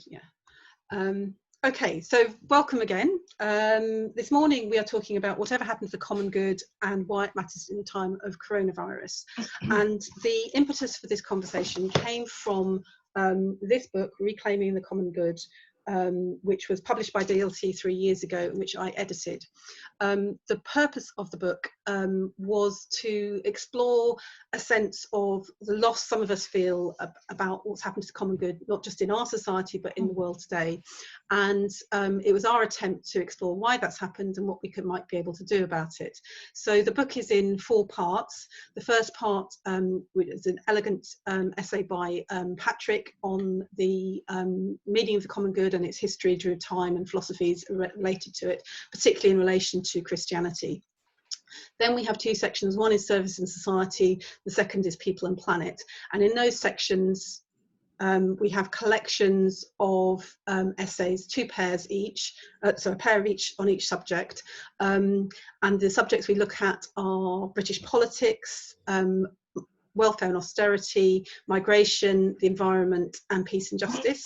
Yeah. Okay, so welcome again. This morning we are talking about whatever happens to common good and why it matters in time of coronavirus. And the impetus for this conversation came from this book, Reclaiming the Common Good, which was published by DLT 3 years ago, and which I edited. The purpose of the book was to explore a sense of the loss some of us feel about what's happened to the common good, not just in our society, but in the world today. And it was our attempt to explore why that's happened and what we might be able to do about it. So the book is in 4 parts. The first part is an elegant essay by Patrick on the meaning of the common good and its history through time and philosophies related to it, particularly in relation to Christianity. Then we have 2 sections. One is service and society. The second is people and planet. And in those sections, we have collections of essays, 2 pairs each, so a pair of each on each subject. And the subjects we look at are British politics, welfare and austerity, migration, the environment, and peace and justice.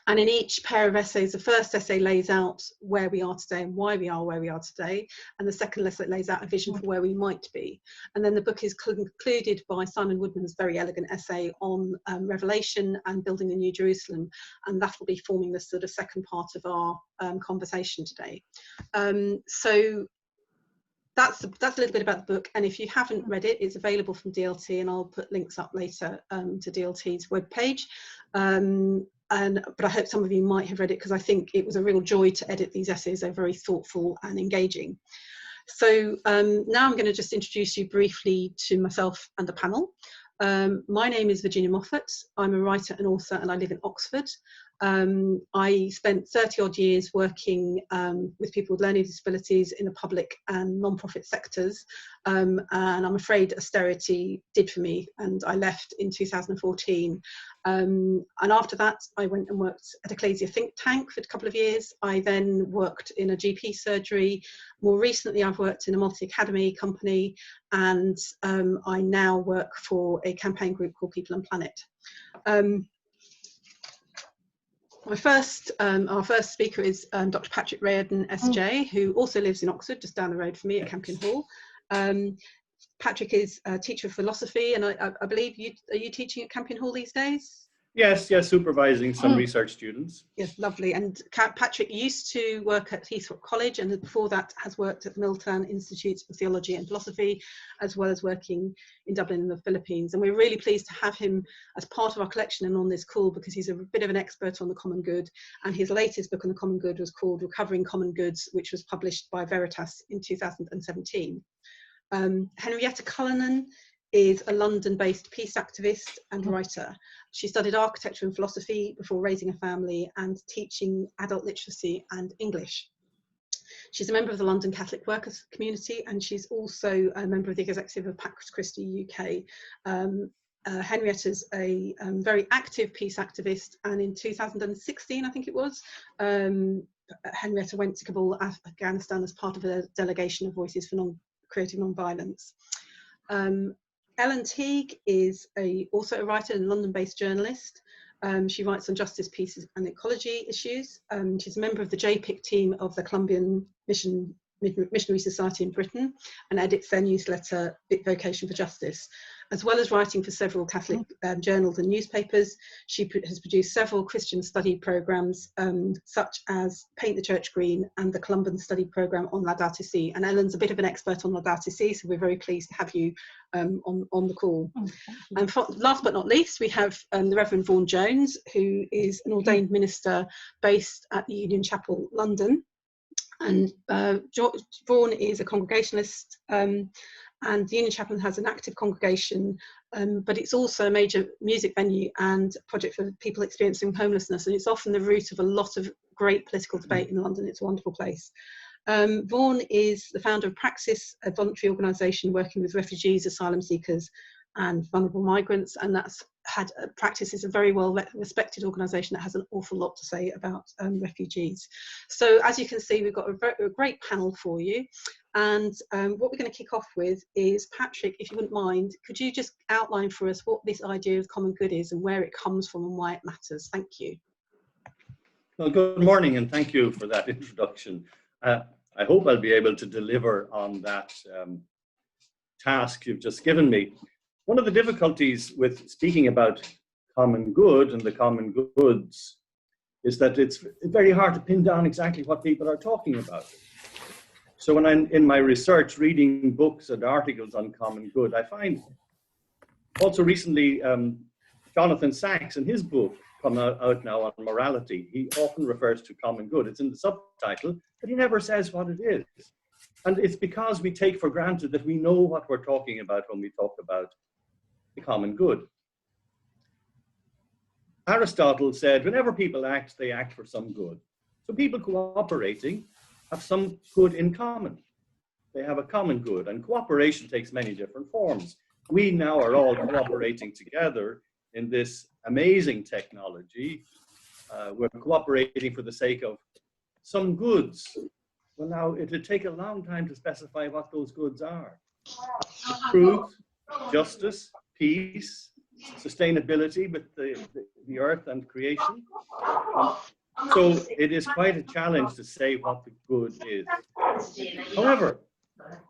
And in each pair of essays, the first essay lays out where we are today and why we are where we are today. And the second essay lays out a vision for where we might be. And then the book is concluded by Simon Woodman's very elegant essay on Revelation and building the New Jerusalem. And that will be forming the sort of second part of our conversation today. So that's a little bit about the book. And if you haven't read it, it's available from DLT, and I'll put links up later to DLT's webpage. But I hope some of you might have read it, because I think it was a real joy to edit these essays. They're very thoughtful and engaging. So now I'm going to just introduce you briefly to myself and the panel. My name is Virginia Moffatt. I'm a writer and author, and I live in Oxford. I spent 30 odd years working with people with learning disabilities in the public and non-profit sectors, and I'm afraid austerity did for me, and I left in 2014. And after that I went and worked at Ecclesia think tank for a couple of years. I then worked in a GP surgery. More recently I've worked in a multi-academy company, and I now work for a campaign group called People and Planet. Our first speaker is Dr. Patrick Riordan, SJ, who also lives in Oxford, just down the road from me at Campion Hall. Patrick is a teacher of philosophy, and I believe are you teaching at Campion Hall these days? Yes, supervising some research students. Yes, lovely. And Patrick used to work at Heathrow College, and before that has worked at the Milton Institute of Theology and Philosophy, as well as working in Dublin in the Philippines. And we're really pleased to have him as part of our collection and on this call, because he's a bit of an expert on the common good. And his latest book on the common good was called Recovering Common Goods, which was published by Veritas in 2017. Henrietta Cullinan is a London-based peace activist and writer. She studied architecture and philosophy before raising a family and teaching adult literacy and English. She's a member of the London Catholic Workers Community, and she's also a member of the executive of Pax Christi UK. Henrietta's a very active peace activist, and in 2016, I think it was, Henrietta went to Kabul, Afghanistan, as part of a delegation of Voices for Creating Non-Violence. Ellen Teague is also a writer and London-based journalist. She writes on justice, peace and ecology issues. She's a member of the JPIC team of the Columbian Missionary Society in Britain, and edits their newsletter Vocation for Justice. As well as writing for several Catholic journals and newspapers, she has produced several Christian study programmes, such as Paint the Church Green and the Columban study programme on Laudato Si. And Ellen's a bit of an expert on Laudato Si, so we're very pleased to have you on the call. And last but not least, we have the Reverend Vaughan Jones, who is an ordained minister based at the Union Chapel, London. And Vaughan is a Congregationalist, and the Union Chapel has an active congregation, but it's also a major music venue and project for people experiencing homelessness, and it's often the root of a lot of great political debate in London. It's a wonderful place. Vaughan is the founder of Praxis, a voluntary organisation working with refugees, asylum seekers and vulnerable migrants, and that's had Praxis is a very well respected organisation that has an awful lot to say about refugees. So as you can see, we've got a great panel for you, and what we're going to kick off with is, Patrick, if you wouldn't mind, could you just outline for us what this idea of common good is and where it comes from and why it matters? Thank you. Well, good morning, and thank you for that introduction. I hope I'll be able to deliver on that task you've just given me. One of the difficulties with speaking about common good and the common goods is that it's very hard to pin down exactly what people are talking about. So when I'm in my research, reading books and articles on common good, I find also recently Jonathan Sachs in his book come out now on morality, he often refers to common good. It's in the subtitle, but he never says what it is. And it's because we take for granted that we know what we're talking about when we talk about the common good. Aristotle said, whenever people act, they act for some good. So people cooperating have some good in common. They have a common good, and cooperation takes many different forms. We now are all cooperating together in this amazing technology. We're cooperating for the sake of some goods. Well, now it'll take a long time to specify what those goods are. Truth, justice, peace, sustainability with the earth and creation. So it is quite a challenge to say what the good is. However,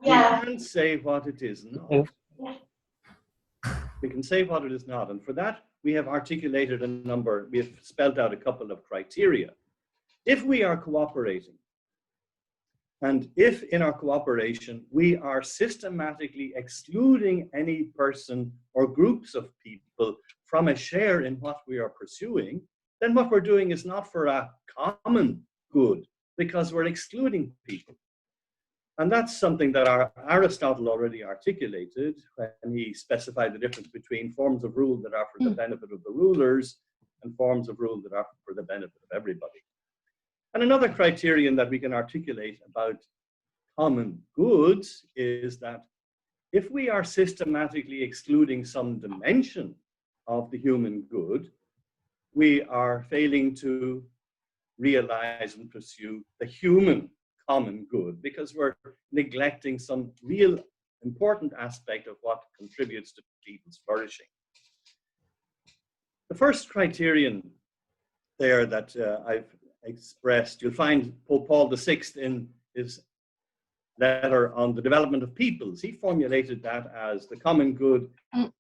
we can say what it is not. We can say what it is not. And for that, we have articulated we have spelled out a couple of criteria. If we are cooperating, and if in our cooperation, we are systematically excluding any person or groups of people from a share in what we are pursuing, then what we're doing is not for a common good, because we're excluding people. And that's something that Aristotle already articulated when he specified the difference between forms of rule that are for the benefit of the rulers and forms of rule that are for the benefit of everybody. And another criterion that we can articulate about common goods is that if we are systematically excluding some dimension of the human good, we are failing to realize and pursue the human common good, because we're neglecting some real important aspect of what contributes to people's flourishing. The first criterion there that I've expressed, you'll find Pope Paul VI in his letter on the development of peoples. He formulated that as the common good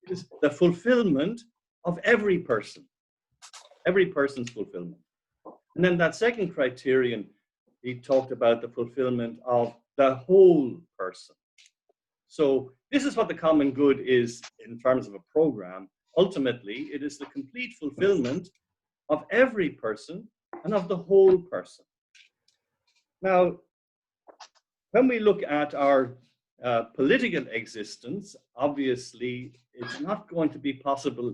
is the fulfillment of every person's fulfillment. And then that second criterion, he talked about the fulfillment of the whole person. So this is what the common good is in terms of a program. Ultimately, it is the complete fulfillment of every person and of the whole person. Now, when we look at our political existence, obviously, it's not going to be possible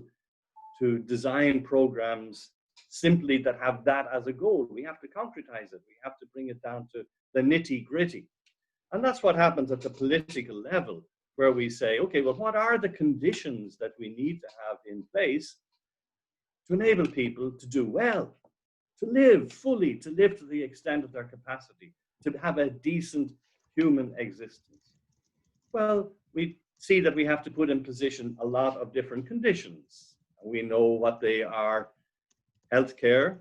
to design programs simply that have that as a goal. We have to concretize it. We have to bring it down to the nitty-gritty. And that's what happens at the political level, where we say, okay, well, what are the conditions that we need to have in place to enable people to do well, to live fully, to live to the extent of their capacity, to have a decent human existence? Well, we see that we have to put in position a lot of different conditions. We know what they are: healthcare,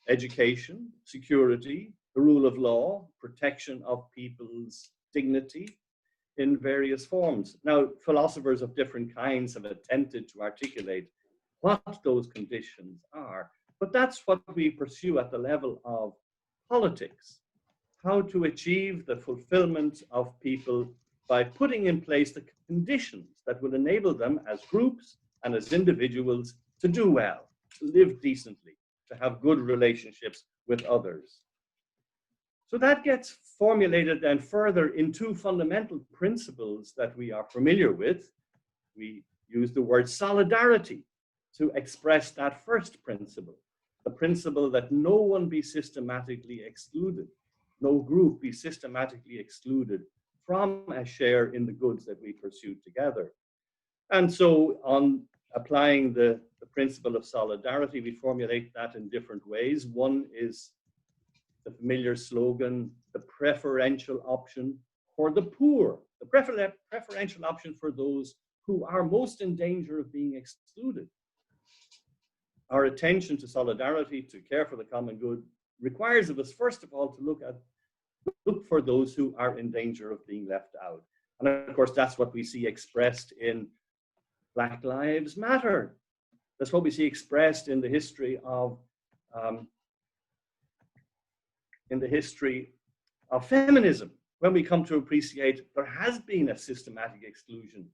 education, security, the rule of law, protection of people's dignity in various forms. Now, philosophers of different kinds have attempted to articulate what those conditions are, but that's what we pursue at the level of politics: how to achieve the fulfillment of people by putting in place the conditions that will enable them as groups and as individuals to do well, to live decently, to have good relationships with others. So that gets formulated then further in two fundamental principles that we are familiar with. We use the word solidarity to express that first principle, the principle that no one be systematically excluded, no group be systematically excluded from a share in the goods that we pursue together. And so on applying the principle of solidarity, we formulate that in different ways. One is the familiar slogan, the preferential option for the poor, the preferential option for those who are most in danger of being excluded. Our attention to solidarity, to care for the common good, requires of us, first of all, to look for those who are in danger of being left out. And of course, that's what we see expressed in Black Lives Matter. That's what we see expressed in the history of feminism. When we come to appreciate there has been a systematic exclusion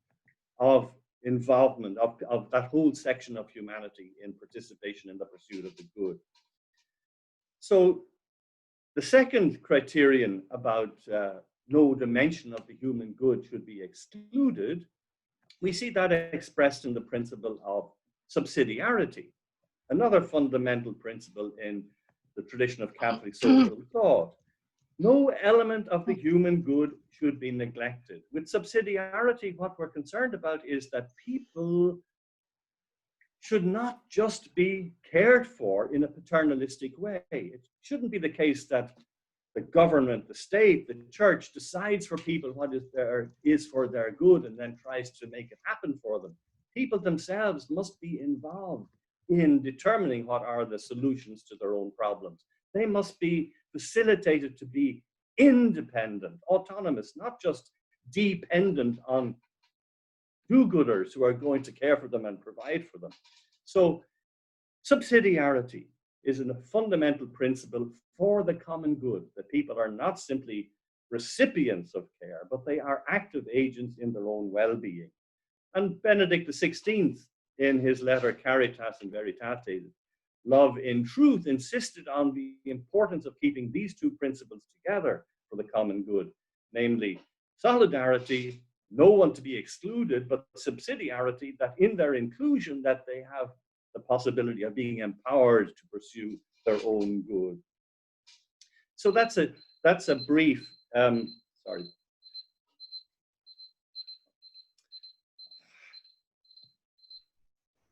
of involvement of that whole section of humanity in participation in the pursuit of the good. So the second criterion about no dimension of the human good should be excluded, we see that expressed in the principle of subsidiarity, another fundamental principle in the tradition of Catholic social thought. No element of the human good should be neglected. With subsidiarity, what we're concerned about is that people should not just be cared for in a paternalistic way. It shouldn't be the case that the government, the state, the church decides for people what is for their good and then tries to make it happen for them. People themselves must be involved in determining what are the solutions to their own problems. They must be facilitated to be independent, autonomous, not just dependent on do-gooders who are going to care for them and provide for them. So subsidiarity is a fundamental principle for the common good, that people are not simply recipients of care, but they are active agents in their own well-being. And Benedict XVI, in his letter Caritas in Veritate, Love in Truth, insisted on the importance of keeping these two principles together for the common good, namely solidarity, no one to be excluded, but subsidiarity, that in their inclusion, that they have the possibility of being empowered to pursue their own good. So that's a brief, sorry.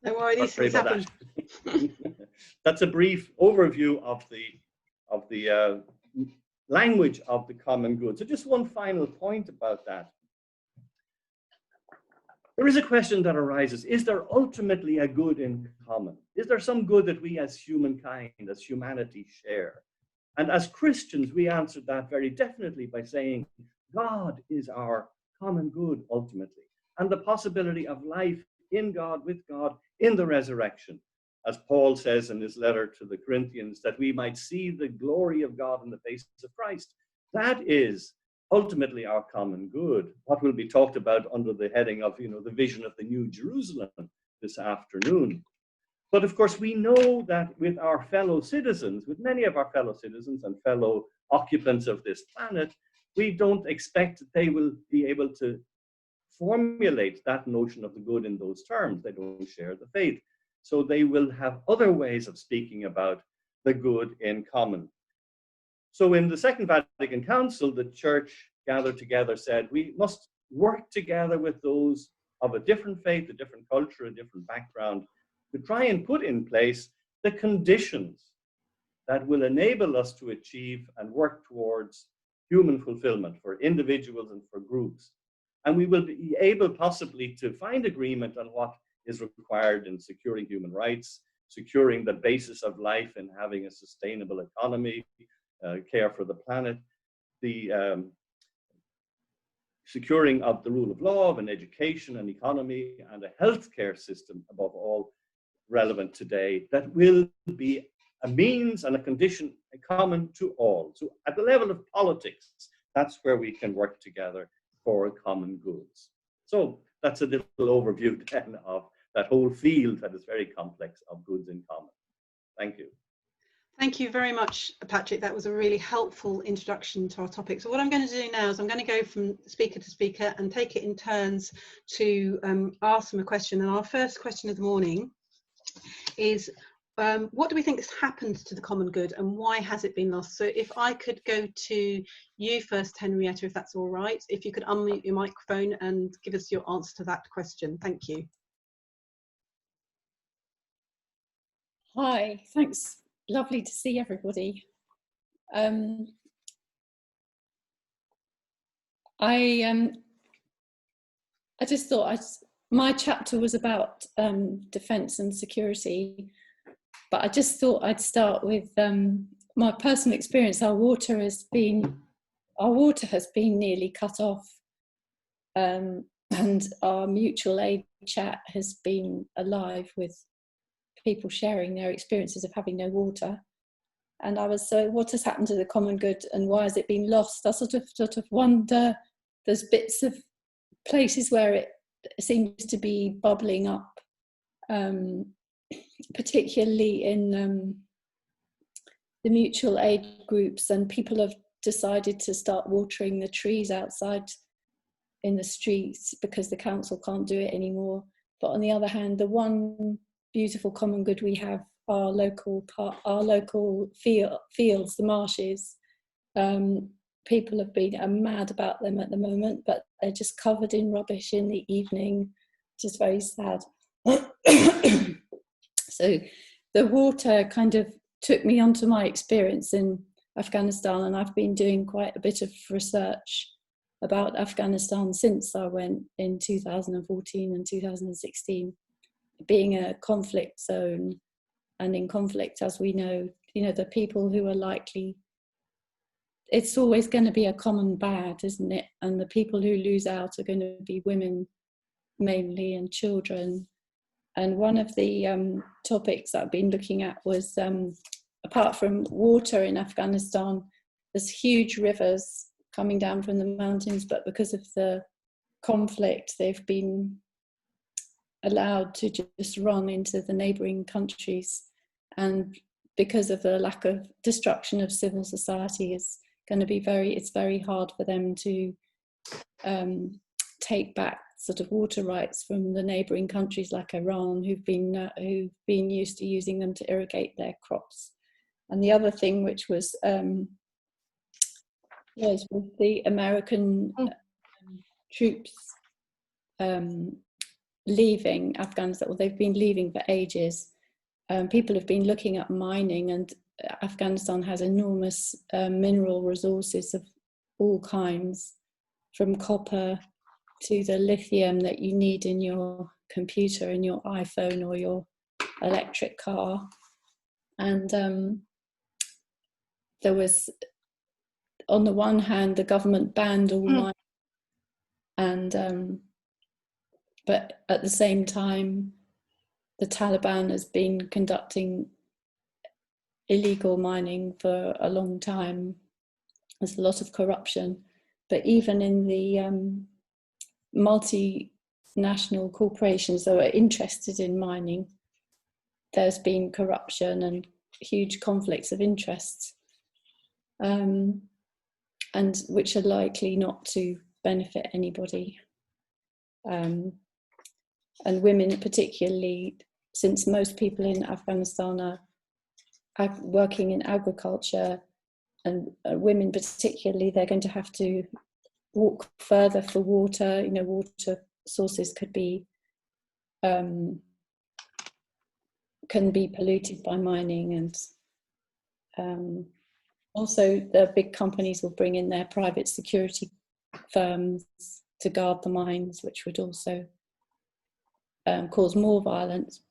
Don't worry, these things happen. That's a brief overview of the language of the common good. So just one final point about that. There is a question that arises: is there ultimately a good in common? Is there some good that we as humankind, as humanity, share? And as Christians, we answered that very definitely by saying God is our common good ultimately, and the possibility of life in God, with God, in the resurrection. As Paul says in his letter to the Corinthians, that we might see the glory of God in the face of Christ. That is ultimately our common good, what will be talked about under the heading of, the vision of the New Jerusalem this afternoon. But of course, we know that with our fellow citizens, with many of our fellow citizens and fellow occupants of this planet, we don't expect that they will be able to formulate that notion of the good in those terms. They don't share the faith. So they will have other ways of speaking about the good in common. So in the Second Vatican Council, the Church gathered together, said we must work together with those of a different faith, a different culture, a different background, to try and put in place the conditions that will enable us to achieve and work towards human fulfillment for individuals and for groups. And we will be able possibly to find agreement on what is required in securing human rights, securing the basis of life and having a sustainable economy, care for the planet, the securing of the rule of law, of an education and economy, and a healthcare system, above all, relevant today, that will be a means and a condition common to all. So at the level of politics, that's where we can work together for common goods. So that's a little overview then of that whole field that is very complex of goods in common. Thank you. Thank you very much, Patrick. That was a really helpful introduction to our topic. So what I'm going to do now is I'm going to go from speaker to speaker and take it in turns to ask them a question. And our first question of the morning is, what do we think has happened to the common good and why has it been lost? So if I could go to you first, Henrietta, if that's all right, if you could unmute your microphone and give us your answer to that question. Thank you. Hi, thanks. Lovely to see everybody. I just thought my chapter was about defence and security, but I just thought I'd start with my personal experience, our water has been nearly cut off, and our mutual aid chat has been alive with people sharing their experiences of having no water. And I was, so what has happened to the common good and why has it been lost? I sort of wonder, there's bits of places where it seems to be bubbling up, particularly in the mutual aid groups, and people have decided to start watering the trees outside in the streets because the council can't do it anymore. But on the other hand, the one beautiful common good we have, our local fields, the marshes, people have been mad about them at the moment, but they're just covered in rubbish in the evening, which is very sad. So the water kind of took me onto my experience in Afghanistan, and I've been doing quite a bit of research about Afghanistan since I went in 2014 and 2016, being a conflict zone. And in conflict, as we know, the people who are likely, it's always going to be a common bad, isn't it? And the people who lose out are going to be women mainly, and children. And one of the topics that I've been looking at was, apart from water in Afghanistan, there's huge rivers coming down from the mountains, but because of the conflict, they've been allowed to just run into the neighbouring countries. And because of the lack of destruction of civil society, it's going to be it's very hard for them to take back sort of water rights from the neighbouring countries like Iran, who've been used to using them to irrigate their crops. And the other thing, which was with the American troops leaving Afghanistan, well, they've been leaving for ages. People have been looking at mining, and Afghanistan has enormous mineral resources of all kinds, from copper to the lithium that you need in your computer, in your iPhone or your electric car. And there was, on the one hand, the government banned all mining, and but at the same time, the Taliban has been conducting illegal mining for a long time. There's a lot of corruption, but even in the multinational corporations that are interested in mining, there's been corruption and huge conflicts of interest, and which are likely not to benefit anybody. And women particularly, since most people in Afghanistan are working in agriculture, and women particularly, they're going to have to walk further for water. Water sources can be polluted by mining, and also the big companies will bring in their private security firms to guard the mines, which would also cause more violence.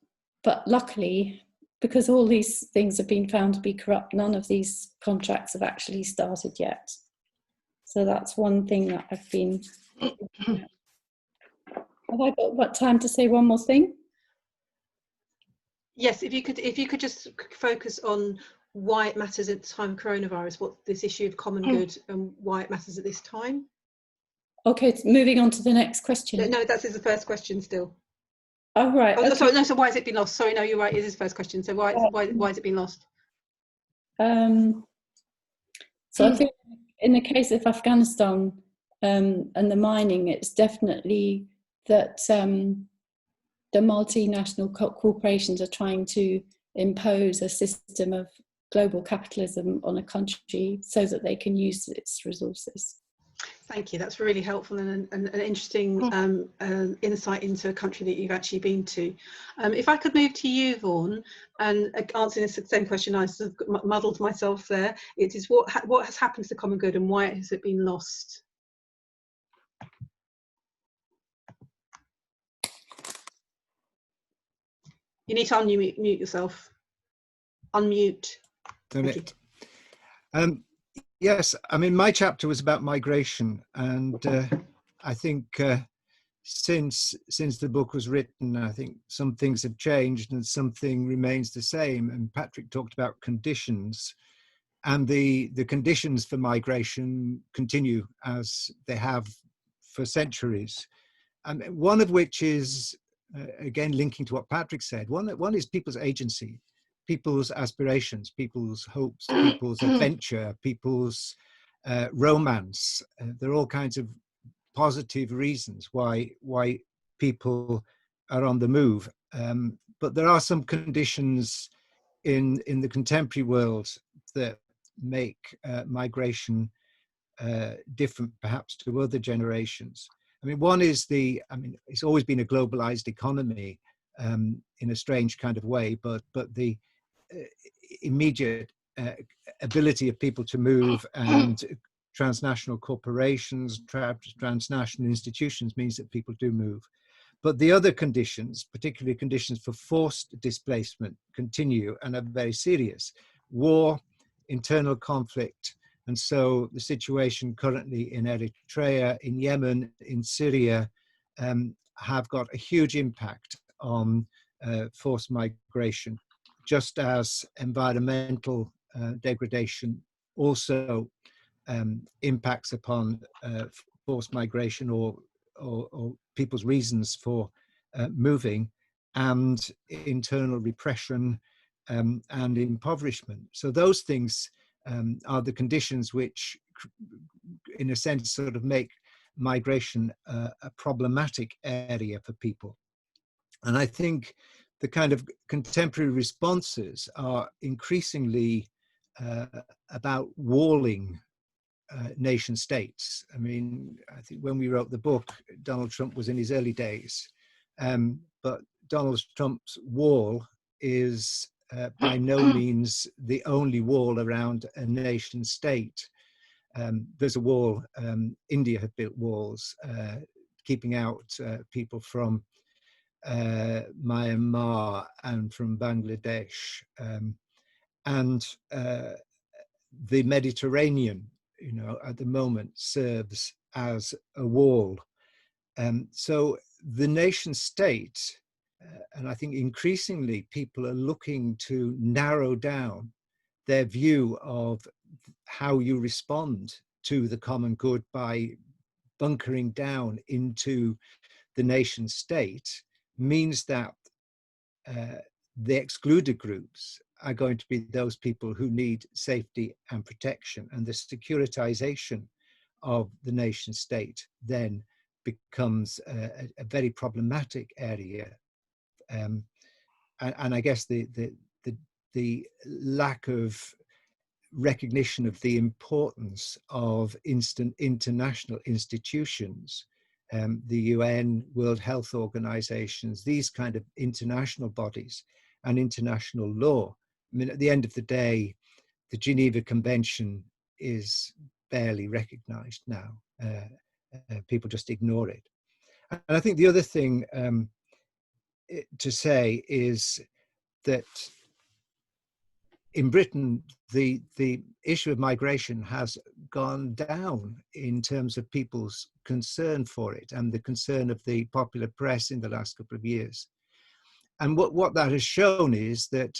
But luckily, because all these things have been found to be corrupt, none of these contracts have actually started yet. So that's one thing that I've been looking at. Have I got time to say one more thing? Yes, if you could just focus on why it matters at the time of coronavirus, what this issue of common good and why it matters at this time. Okay, moving on to the next question. No, that's the first question still. Oh, right. Okay. Sorry, no, so why has it been lost? Sorry, no, you're right, it is the first question. So why has it been lost? So I think in the case of Afghanistan and the mining, it's definitely that the multinational corporations are trying to impose a system of global capitalism on a country so that they can use its resources. Thank you. That's really helpful and an interesting insight into a country that you've actually been to. If I could move to you, Vaughan, and answering the same question, I sort of muddled myself there. It is what has happened to the common good and why has it been lost? You need to unmute yourself. Unmute. Done it. Yes, I mean, my chapter was about migration, and I think since the book was written, I think some things have changed and something remains the same. And Patrick talked about conditions, and the conditions for migration continue as they have for centuries. And one of which is, again, linking to what Patrick said, one is people's agency, people's aspirations, people's hopes, people's adventure, people's romance. There are all kinds of positive reasons why people are on the move. But there are some conditions in the contemporary world that make migration different perhaps to other generations. I mean, one is it's always been a globalized economy in a strange kind of way, but the immediate ability of people to move and transnational corporations, transnational institutions means that people do move. But the other conditions, particularly conditions for forced displacement, continue and are very serious. War, internal conflict, and so the situation currently in Eritrea, in Yemen, in Syria, have got a huge impact on forced migration, just as environmental degradation also impacts upon forced migration or people's reasons for moving, and internal repression and impoverishment. So those things are the conditions which, in a sense, sort of make migration a problematic area for people. And I think the kind of contemporary responses are increasingly about walling nation states. I mean, I think when we wrote the book, Donald Trump was in his early days, but Donald Trump's wall is by no means the only wall around a nation state. There's a wall, India had built walls, keeping out people from Myanmar and from Bangladesh, and the Mediterranean, at the moment serves as a wall. So the nation state, and I think increasingly people are looking to narrow down their view of how you respond to the common good by bunkering down into the nation state, means that the excluded groups are going to be those people who need safety and protection, and the securitization of the nation state then becomes a very problematic area. And I guess the lack of recognition of the importance of international institutions, the UN, World Health Organizations, these kind of international bodies, and international law. I mean, at the end of the day, the Geneva Convention is barely recognized now. People just ignore it. And I think the other thing to say is that in Britain, the issue of migration has gone down in terms of people's concern for it and the concern of the popular press in the last couple of years. And what that has shown is that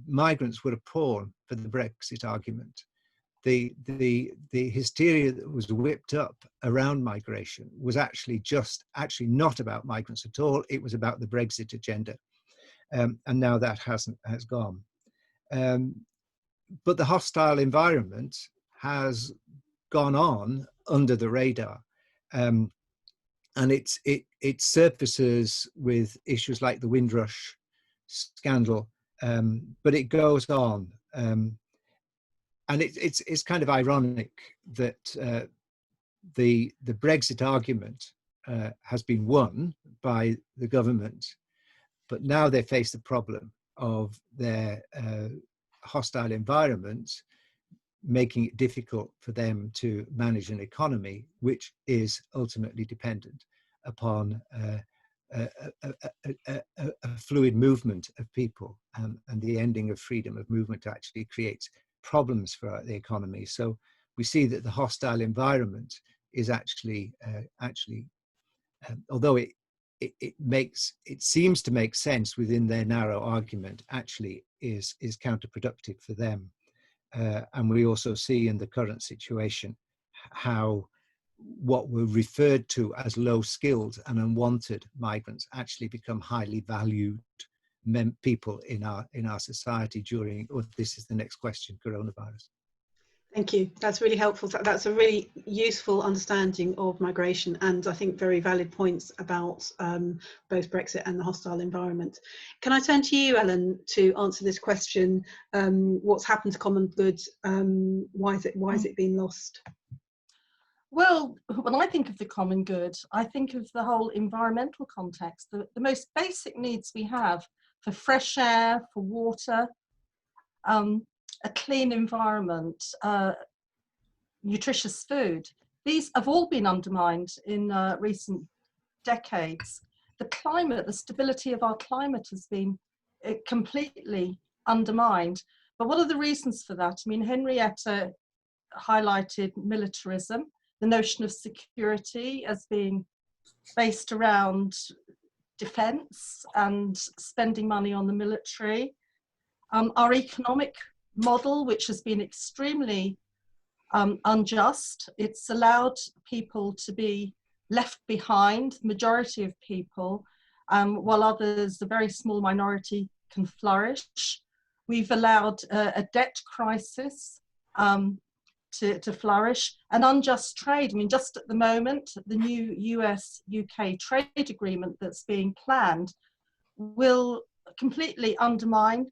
migrants were a pawn for the Brexit argument. The hysteria that was whipped up around migration was actually not about migrants at all. It was about the Brexit agenda, and now that has gone. But the hostile environment has gone on under the radar, and it surfaces with issues like the Windrush scandal, but it goes on, and it's kind of ironic that the Brexit argument has been won by the government, but now they face the problem of their hostile environment making it difficult for them to manage an economy which is ultimately dependent upon a fluid movement of people, and the ending of freedom of movement actually creates problems for the economy. So we see that the hostile environment is actually, although it seems to make sense within their narrow argument, actually is counterproductive for them. And we also see in the current situation how what were referred to as low-skilled and unwanted migrants actually become highly valued people in our society during, or this is the next question, coronavirus. Thank you. That's really helpful. That's a really useful understanding of migration, and I think very valid points about both Brexit and the hostile environment. Can I turn to you, Ellen, to answer this question? What's happened to common good? Why is it being lost? Well, when I think of the common good, I think of the whole environmental context, the most basic needs we have for fresh air, for water, a clean environment, nutritious food. These have all been undermined in recent decades. The climate, the stability of our climate has been completely undermined. But what are the reasons for that? I mean, Henrietta highlighted militarism, the notion of security as being based around defense and spending money on the military. Our economic model, which has been extremely unjust. It's allowed people to be left behind, the majority of people, while others, a very small minority, can flourish. We've allowed a debt crisis to flourish, and unjust trade. I mean, just at the moment, the new US-UK trade agreement that's being planned will completely undermine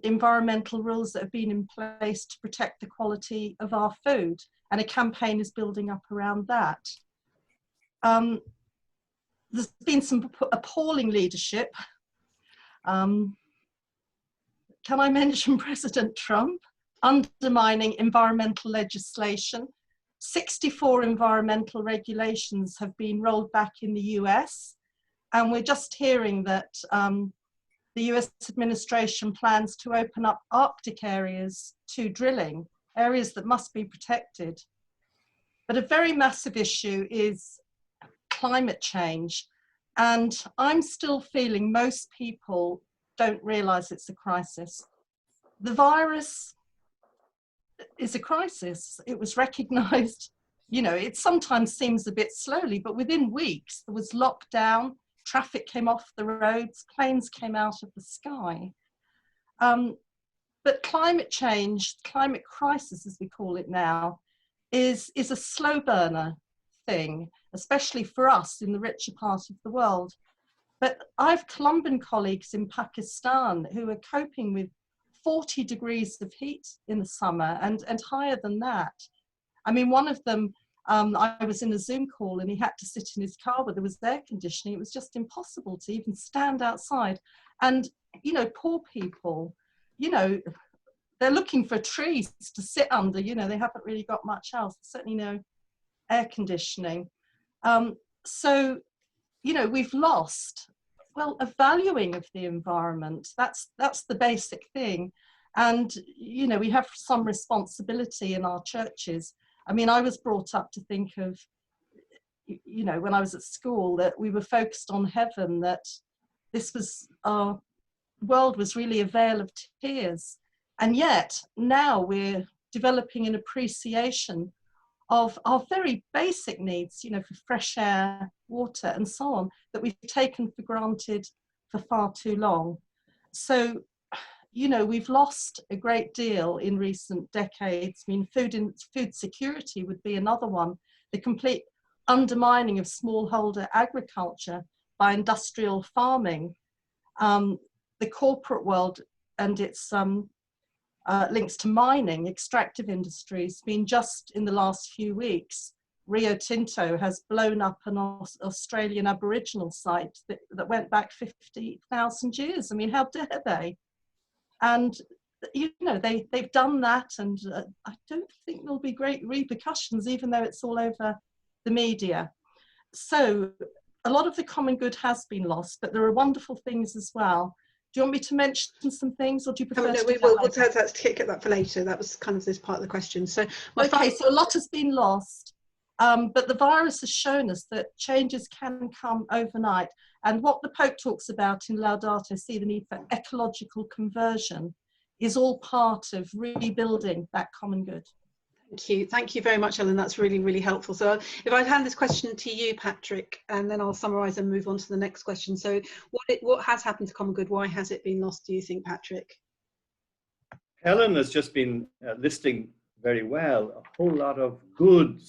environmental rules that have been in place to protect the quality of our food, and a campaign is building up around that. There's been some appalling leadership. Can I mention President Trump undermining environmental legislation? 64 environmental regulations have been rolled back in the US, and we're just hearing that the US administration plans to open up Arctic areas to drilling, areas that must be protected. But a very massive issue is climate change. And I'm still feeling most people don't realize it's a crisis. The virus is a crisis. It was recognized, you know, it sometimes seems a bit slowly, but within weeks there was lockdown, traffic came off the roads, planes came out of the sky. But climate change, climate crisis as we call it now, is a slow burner thing, especially for us in the richer part of the world. But I've Colombian colleagues in Pakistan who are coping with 40 degrees of heat in the summer and higher than that. I mean, one of them, I was in a Zoom call and he had to sit in his car where there was air conditioning. It was just impossible to even stand outside. And, you know, poor people, you know, they're looking for trees to sit under, you know, they haven't really got much else, certainly no air conditioning. So, you know, we've lost, well, a valuing of the environment. That's the basic thing. And, you know, we have some responsibility in our churches. I mean, I was brought up to think of, you know, when I was at school, that we were focused on heaven, that this was, our world was really a vale of tears. And yet now we're developing an appreciation of our very basic needs, you know, for fresh air, water, and so on, that we've taken for granted for far too long. So, you know, we've lost a great deal in recent decades. I mean, food security would be another one. The complete undermining of smallholder agriculture by industrial farming, the corporate world and its links to mining, extractive industries. I mean, just in the last few weeks, Rio Tinto has blown up an Australian Aboriginal site that went back 50,000 years. I mean, how dare they? And, you know, they've done that, and I don't think there'll be great repercussions, even though it's all over the media. So a lot of the common good has been lost, but there are wonderful things as well. Do you want me to mention some things, or do you prefer No, to we do will. that later? Let's kick that for later. That was kind of this part of the question. So, Okay, so a lot has been lost, but the virus has shown us that changes can come overnight. And what the Pope talks about in Laudato Si, the need for ecological conversion, is all part of rebuilding that common good. Thank you very much, Ellen. That's really, really helpful. So if I hand this question to you, Patrick, and then I'll summarise and move on to the next question. So what has happened to common good? Why has it been lost, do you think, Patrick? Helen has just been listing very well a whole lot of goods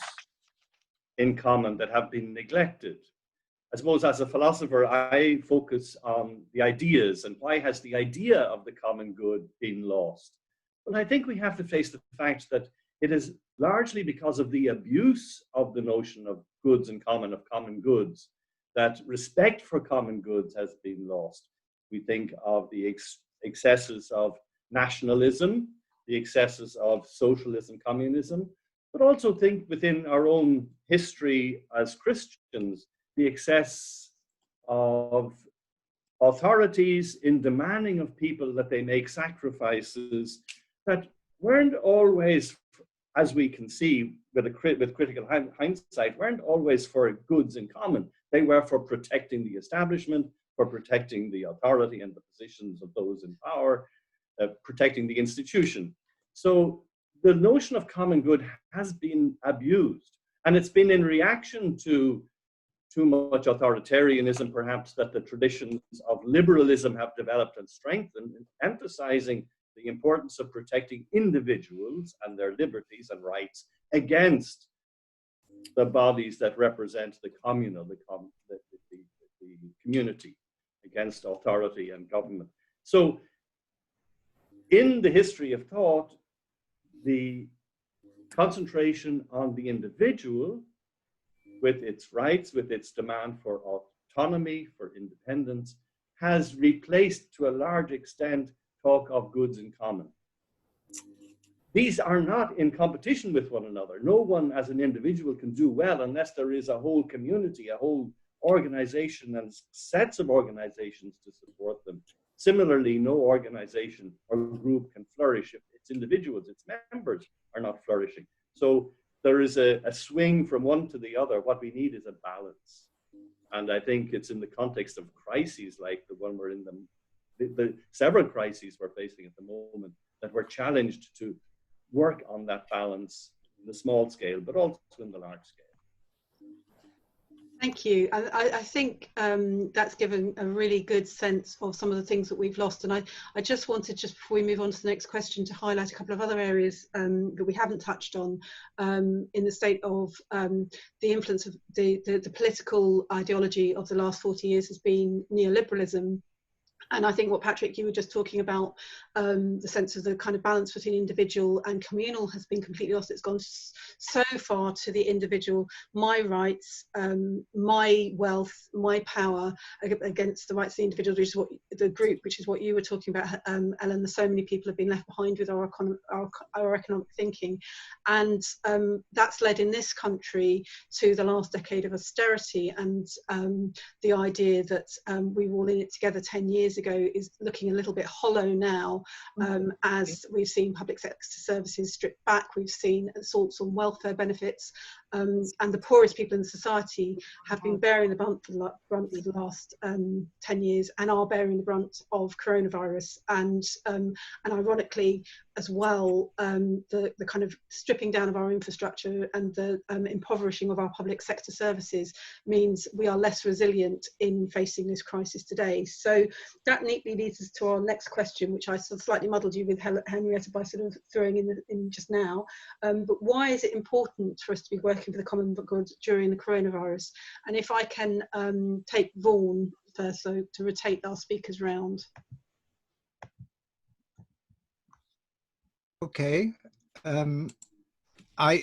in common that have been neglected. I suppose as a philosopher, I focus on the ideas and why has the idea of the common good been lost? Well, I think we have to face the fact that it is largely because of the abuse of the notion of goods in common, of common goods, that respect for common goods has been lost. We think of the excesses of nationalism, the excesses of socialism, communism, but also think within our own history as Christians, the excess of authorities in demanding of people that they make sacrifices that weren't always, as we can see with critical hindsight, weren't always for goods in common. They were for protecting the establishment, for protecting the authority and the positions of those in power, protecting the institution. So the notion of common good has been abused. And it's been in reaction to too much authoritarianism, perhaps, that the traditions of liberalism have developed and strengthened, emphasizing the importance of protecting individuals and their liberties and rights against the bodies that represent the communal, the community, against authority and government. So in the history of thought, the concentration on the individual with its rights, with its demand for autonomy, for independence, has replaced to a large extent talk of goods in common. These are not in competition with one another. No one as an individual can do well unless there is a whole community, a whole organization and sets of organizations to support them. Similarly, no organization or group can flourish if its individuals, its members are not flourishing. So there is a swing from one to the other. What we need is a balance. And I think it's in the context of crises like the one we're in, the several crises we're facing at the moment, that we're challenged to work on that balance in the small scale, but also in the large scale. Thank you. I think that's given a really good sense of some of the things that we've lost. And I just wanted, just before we move on to the next question, to highlight a couple of other areas that we haven't touched on in the state of the influence of the political ideology of the last 40 years has been neoliberalism. And I think what, Patrick, you were just talking about, the sense of the kind of balance between individual and communal has been completely lost. It's gone so far to the individual, my rights, my wealth, my power against the rights of the individual, which is what the group, which is what you were talking about, Ellen. So many people have been left behind with our economic thinking. And that's led in this country to the last decade of austerity, and the idea that we were all in it together 10 years ago is looking a little bit hollow now, as we've seen public sector services stripped back, we've seen assaults on welfare benefits, and the poorest people in society have been bearing the brunt for the last 10 years and are bearing the brunt of coronavirus. And ironically as well, the kind of stripping down of our infrastructure and the impoverishing of our public sector services means we are less resilient in facing this crisis today. So that neatly leads us to our next question, which I sort of slightly muddled you with, Henrietta, by sort of throwing in just now. But why is it important for us to be working for the common good during the coronavirus? And if I can take Vaughan first, so to rotate our speakers round. Okay. I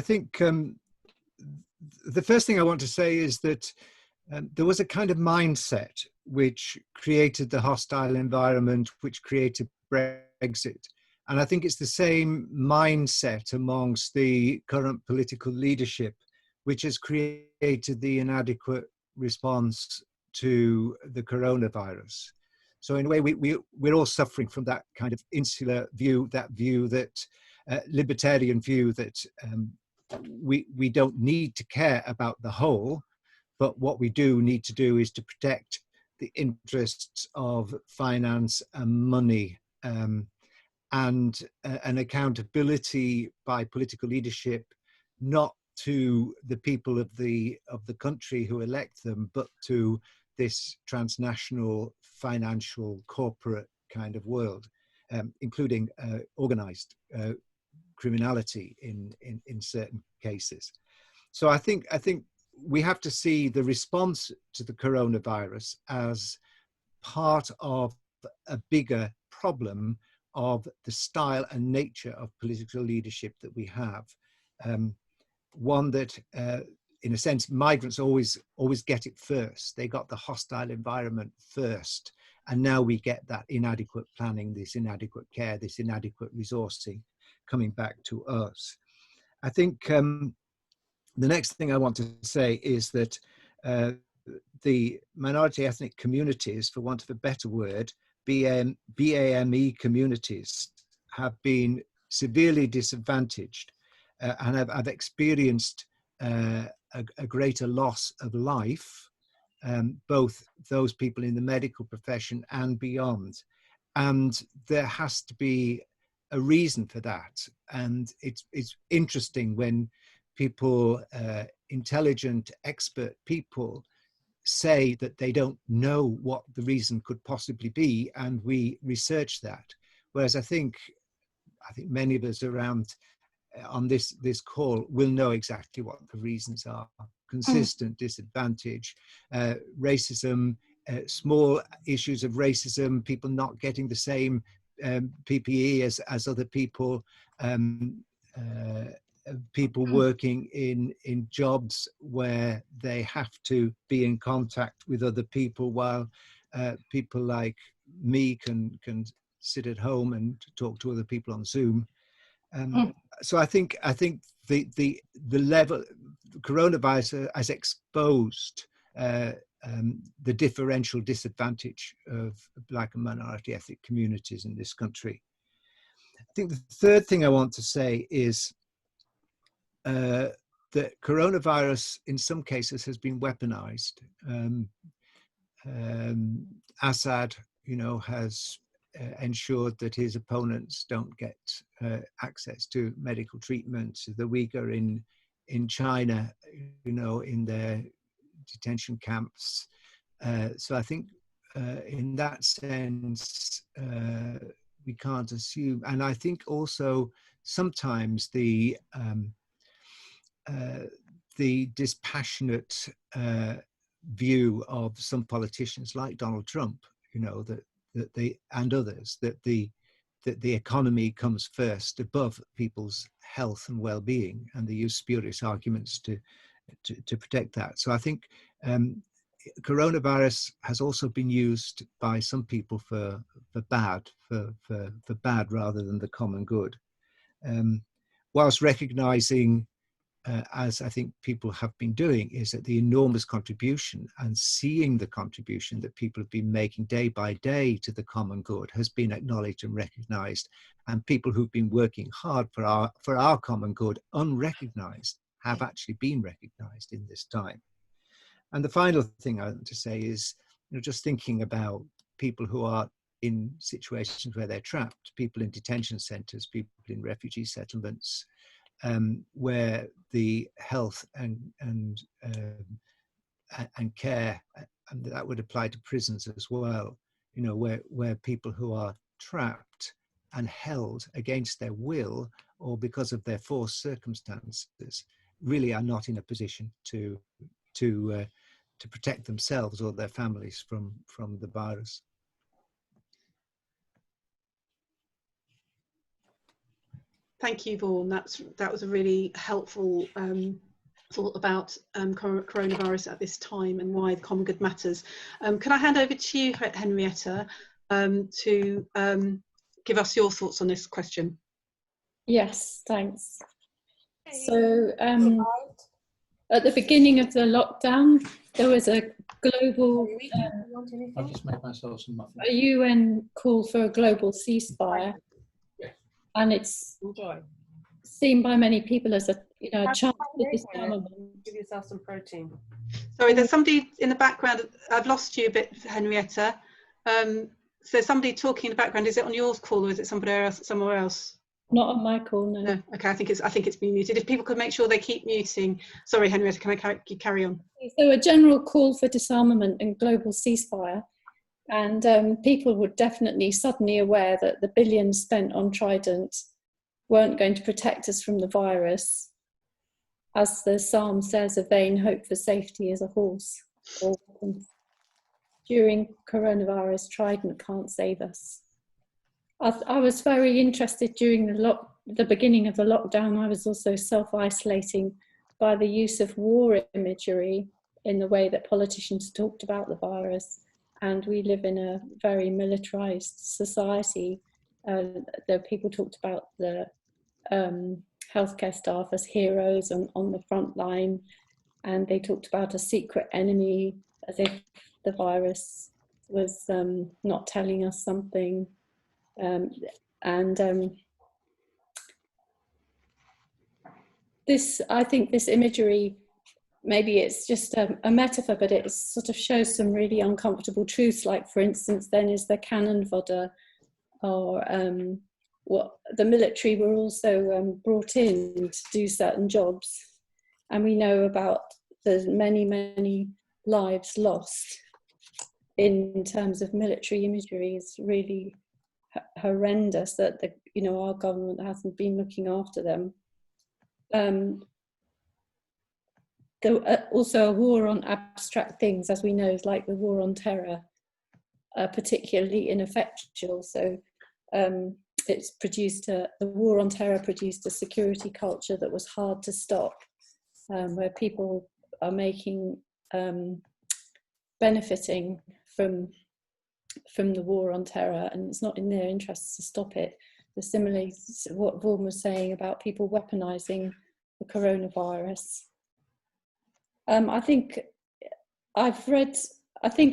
think the first thing I want to say is that there was a kind of mindset which created the hostile environment, which created Brexit. And I think it's the same mindset amongst the current political leadership, which has created the inadequate response to the coronavirus. So in a way, we're all suffering from that kind of insular view, that libertarian view that we don't need to care about the whole, but what we do need to do is to protect the interests of finance and money, and an accountability by political leadership, not to the people of the country who elect them, but to this transnational financial corporate kind of world, including organized criminality in certain cases. So I think we have to see the response to the coronavirus as part of a bigger problem of the style and nature of political leadership that we have. One that, in a sense, migrants always get it first. They got the hostile environment first. And now we get that inadequate planning, this inadequate care, this inadequate resourcing coming back to us. I think the next thing I want to say is that the minority ethnic communities, for want of a better word, BAME communities, have been severely disadvantaged and have experienced a greater loss of life, both those people in the medical profession and beyond. And there has to be a reason for that. And it's interesting when people, intelligent, expert people, say that they don't know what the reason could possibly be, and we research that. Whereas I think many of us around on this call will know exactly what the reasons are. Consistent disadvantage, racism, small issues of racism, people not getting the same PPE as other people, people working in jobs where they have to be in contact with other people, while people like me can sit at home and talk to other people on Zoom. So I think the level coronavirus has exposed the differential disadvantage of Black and minority ethnic communities in this country. I think the third thing I want to say is that coronavirus in some cases has been weaponized. Assad, has ensured that his opponents don't get access to medical treatment. The Uyghur in China, in their detention camps. So I think in that sense, we can't assume. And I think also sometimes the dispassionate view of some politicians like Donald Trump, that they and others, that the economy comes first above people's health and well-being, and they use spurious arguments to protect that. So I think coronavirus has also been used by some people for bad rather than the common good, whilst recognizing, as I think people have been doing, is that the enormous contribution and seeing the contribution that people have been making day by day to the common good has been acknowledged and recognized, and people who've been working hard for our common good unrecognized have actually been recognized in this time. And the final thing I want to say is, just thinking about people who are in situations where they're trapped, people in detention centers, people in refugee settlements, where the health and care, and that would apply to prisons as well, where people who are trapped and held against their will or because of their forced circumstances really are not in a position to protect themselves or their families from the virus. Thank you, Vaughan. That was a really helpful thought about coronavirus at this time and why the common good matters. Can I hand over to you, Henrietta, to give us your thoughts on this question? Yes, thanks. So At the beginning of the lockdown, there was a global, I've just made myself some muffins. a UN call for a global ceasefire, and it's seen by many people as a chance for disarmament. Give yourself some protein. Sorry, there's somebody in the background. I've lost you a bit, Henrietta. So somebody talking in the background. Is it on your call or is it somewhere else? Not on my call, no. No. Okay, I think it's been muted. If people could make sure they keep muting. Sorry, Henrietta, can I carry on? So a general call for disarmament and global ceasefire, and people were definitely suddenly aware that the billions spent on Trident weren't going to protect us from the virus. As the psalm says, a vain hope for safety is a horse. During coronavirus, Trident can't save us. I was very interested during the beginning of the lockdown. I was also self-isolating by the use of war imagery in the way that politicians talked about the virus. And we live in a very militarized society. The people talked about the healthcare staff as heroes on the front line, and they talked about a secret enemy as if the virus was not telling us something. I think this imagery, maybe it's just a metaphor, but it sort of shows some really uncomfortable truths. Like, for instance, then is the cannon fodder, or what the military were also brought in to do certain jobs, and we know about the many lives lost in terms of military imagery. Is really horrendous that our government hasn't been looking after them. Also a war on abstract things, as we know, is like the war on terror, particularly ineffectual. So it's produced the war on terror produced a security culture that was hard to stop, where people are benefiting from the war on terror, and it's not in their interests to stop it. Similarly, what Vaughan was saying about people weaponizing the coronavirus. I think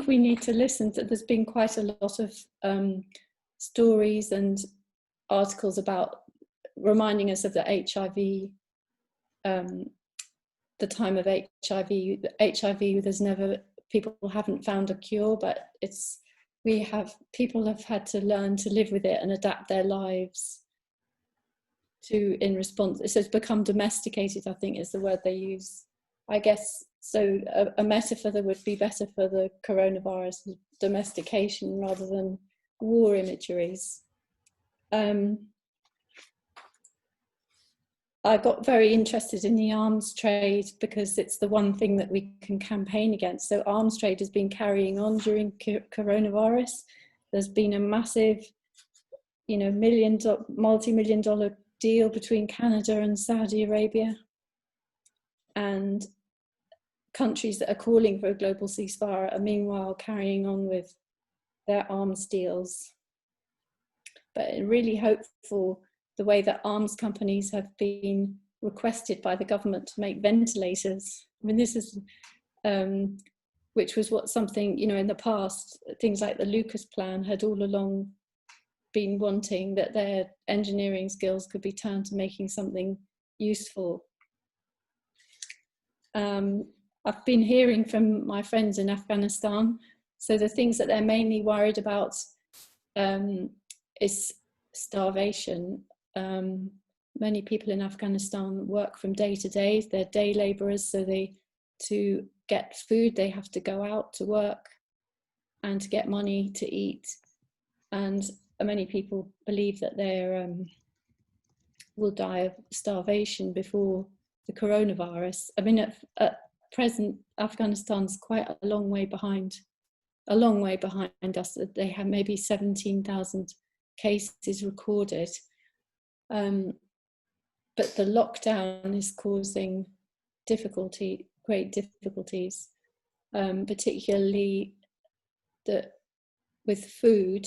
we need to listen to, there's been quite a lot of stories and articles about reminding us of the HIV, the time of HIV. HIV, people haven't found a cure, but people have had to learn to live with it and adapt their lives in response. So it's become domesticated, I think is the word they use, I guess. So a metaphor that would be better for the coronavirus is domestication rather than war imageries. I got very interested in the arms trade because it's the one thing that we can campaign against. So arms trade has been carrying on during coronavirus. There's been a massive, multi-million dollar deal between Canada and Saudi Arabia. And countries that are calling for a global ceasefire are meanwhile carrying on with their arms deals. But really hopeful the way that arms companies have been requested by the government to make ventilators. I mean, this is, which was something, in the past, things like the Lucas plan had all along been wanting, that their engineering skills could be turned to making something useful. I've been hearing from my friends in Afghanistan, so the things that they're mainly worried about is starvation. Many people in Afghanistan work from day to day. They're day labourers, so to get food, they have to go out to work and to get money to eat. And many people believe that they will die of starvation before the coronavirus. I mean, at present, Afghanistan's quite a long way behind us. They have maybe 17,000 cases recorded. But the lockdown is causing great difficulties, particularly with food.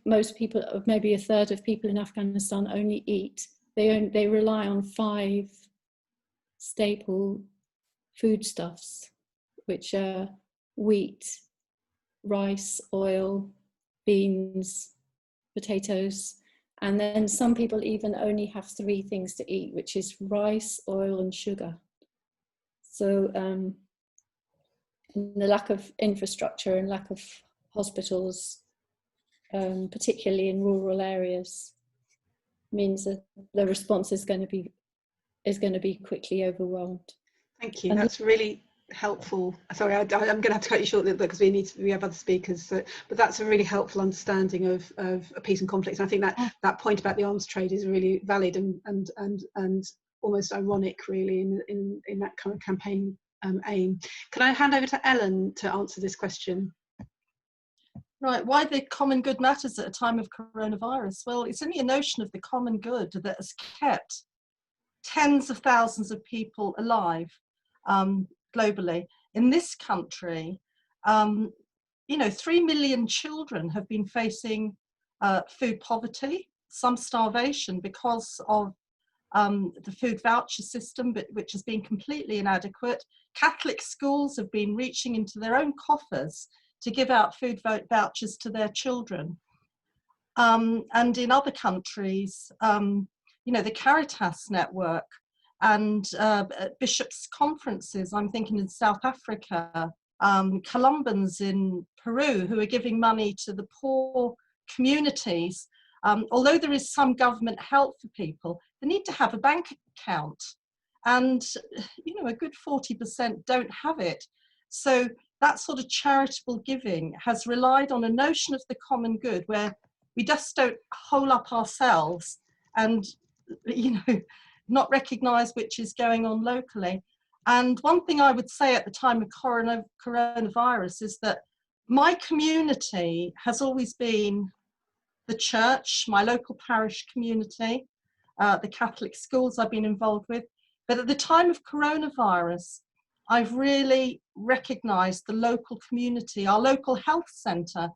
Most people, maybe a third of people in Afghanistan only eat. They rely on 5 staple foodstuffs, which are wheat, rice, oil, beans, potatoes. And then some people even only have 3 things to eat, which is rice, oil, and sugar. So the lack of infrastructure and lack of hospitals, particularly in rural areas, means that the response is going to be quickly overwhelmed. Thank you. And That's really helpful. Sorry, I'm going to have to cut you short because we have other speakers. So, but that's a really helpful understanding of peace and conflict. And I think that point about the arms trade is really valid and almost ironic, really, in that kind of campaign aim. Can I hand over to Ellen to answer this question? Right, why the common good matters at a time of coronavirus? Well, it's only a notion of the common good that has kept tens of thousands of people alive globally. In this country, 3 million children have been facing food poverty, some starvation because of the food voucher system, which has been completely inadequate. Catholic schools have been reaching into their own coffers to give out food vouchers to their children. And in other countries, the Caritas network and bishops' conferences, I'm thinking in South Africa, Columbans in Peru, who are giving money to the poor communities. Although there is some government help for people, they need to have a bank account. And, a good 40% don't have it. So that sort of charitable giving has relied on a notion of the common good where we just don't hole up ourselves and, not recognise which is going on locally. And one thing I would say at the time of coronavirus is that my community has always been the church, my local parish community, the Catholic schools I've been involved with. But at the time of coronavirus, I've really recognised the local community, our local health centre.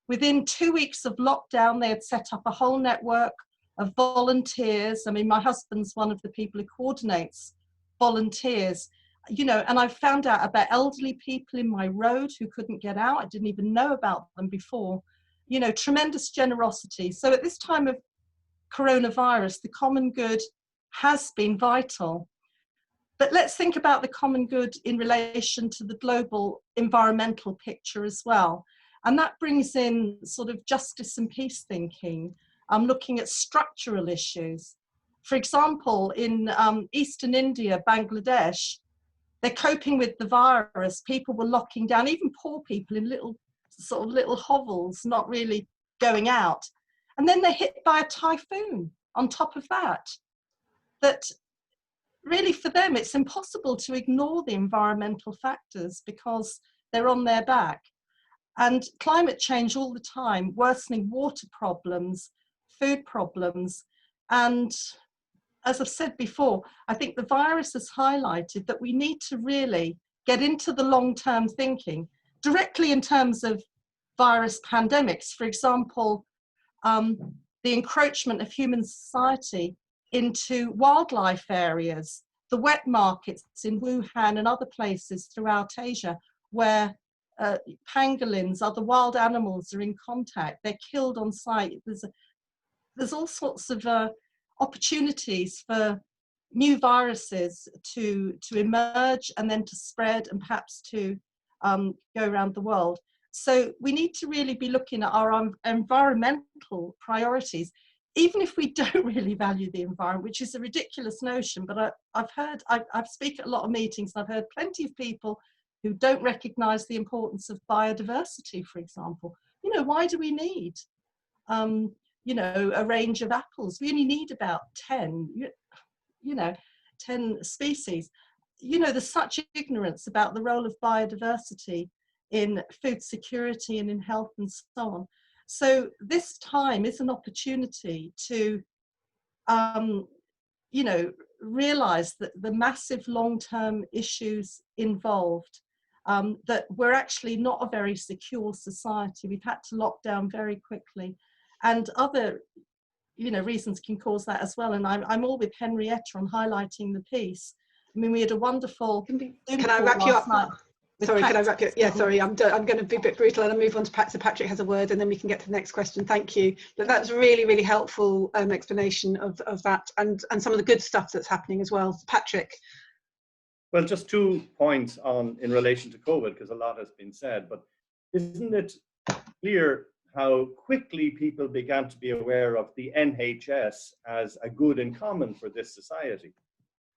Within 2 weeks of lockdown, they had set up a whole network of volunteers. I mean, my husband's one of the people who coordinates volunteers, and I found out about elderly people in my road who couldn't get out. I didn't even know about them before. Tremendous generosity. So at this time of coronavirus, the common good has been vital. But let's think about the common good in relation to the global environmental picture as well. And that brings in sort of justice and peace thinking. I'm looking at structural issues. For example, in Eastern India, Bangladesh, they're coping with the virus. People were locking down, even poor people in little hovels, not really going out. And then they're hit by a typhoon on top of that. That really for them, it's impossible to ignore the environmental factors because they're on their back. And climate change all the time, worsening water problems, food problems. And as I've said before, I think the virus has highlighted that we need to really get into the long-term thinking directly in terms of virus pandemics. For example, the encroachment of human society into wildlife areas, the wet markets in Wuhan and other places throughout Asia where pangolins, other wild animals are in contact, they're killed on site. There's all sorts of opportunities for new viruses to emerge and then to spread and perhaps to go around the world. So we need to really be looking at our environmental priorities, even if we don't really value the environment, which is a ridiculous notion. But I've speak at a lot of meetings, and I've heard plenty of people who don't recognise the importance of biodiversity, for example. Why do we need, a range of apples? We only need about 10, 10 species. There's such ignorance about the role of biodiversity in food security and in health and so on. So this time is an opportunity to, realise that the massive long-term issues involved, that we're actually not a very secure society. We've had to lock down very quickly, and other, reasons can cause that as well. And I'm all with Henrietta on highlighting the peace. I mean, we had a wonderful. Can I wrap you up? Sorry, can I wrap you up? Yeah, sorry, I'm going to be a bit brutal and I'll move on to Patrick. So Patrick has a word and then we can get to the next question. Thank you. But that's really, really helpful explanation of that and some of the good stuff that's happening as well. Patrick. Well, just 2 points in relation to COVID, because a lot has been said, but isn't it clear how quickly people began to be aware of the NHS as a good in common for this society?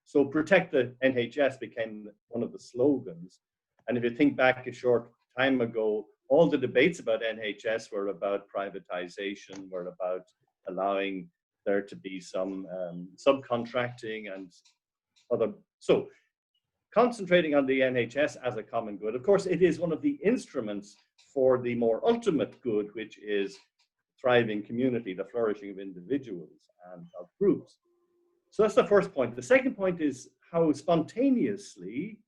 So protect the NHS became one of the slogans. And if you think back a short time ago, all the debates about NHS were about privatization, were about allowing there to be some subcontracting and other. So concentrating on the NHS as a common good, of course, it is one of the instruments for the more ultimate good, which is thriving community, the flourishing of individuals and of groups. So that's the first point. The second point is how spontaneously,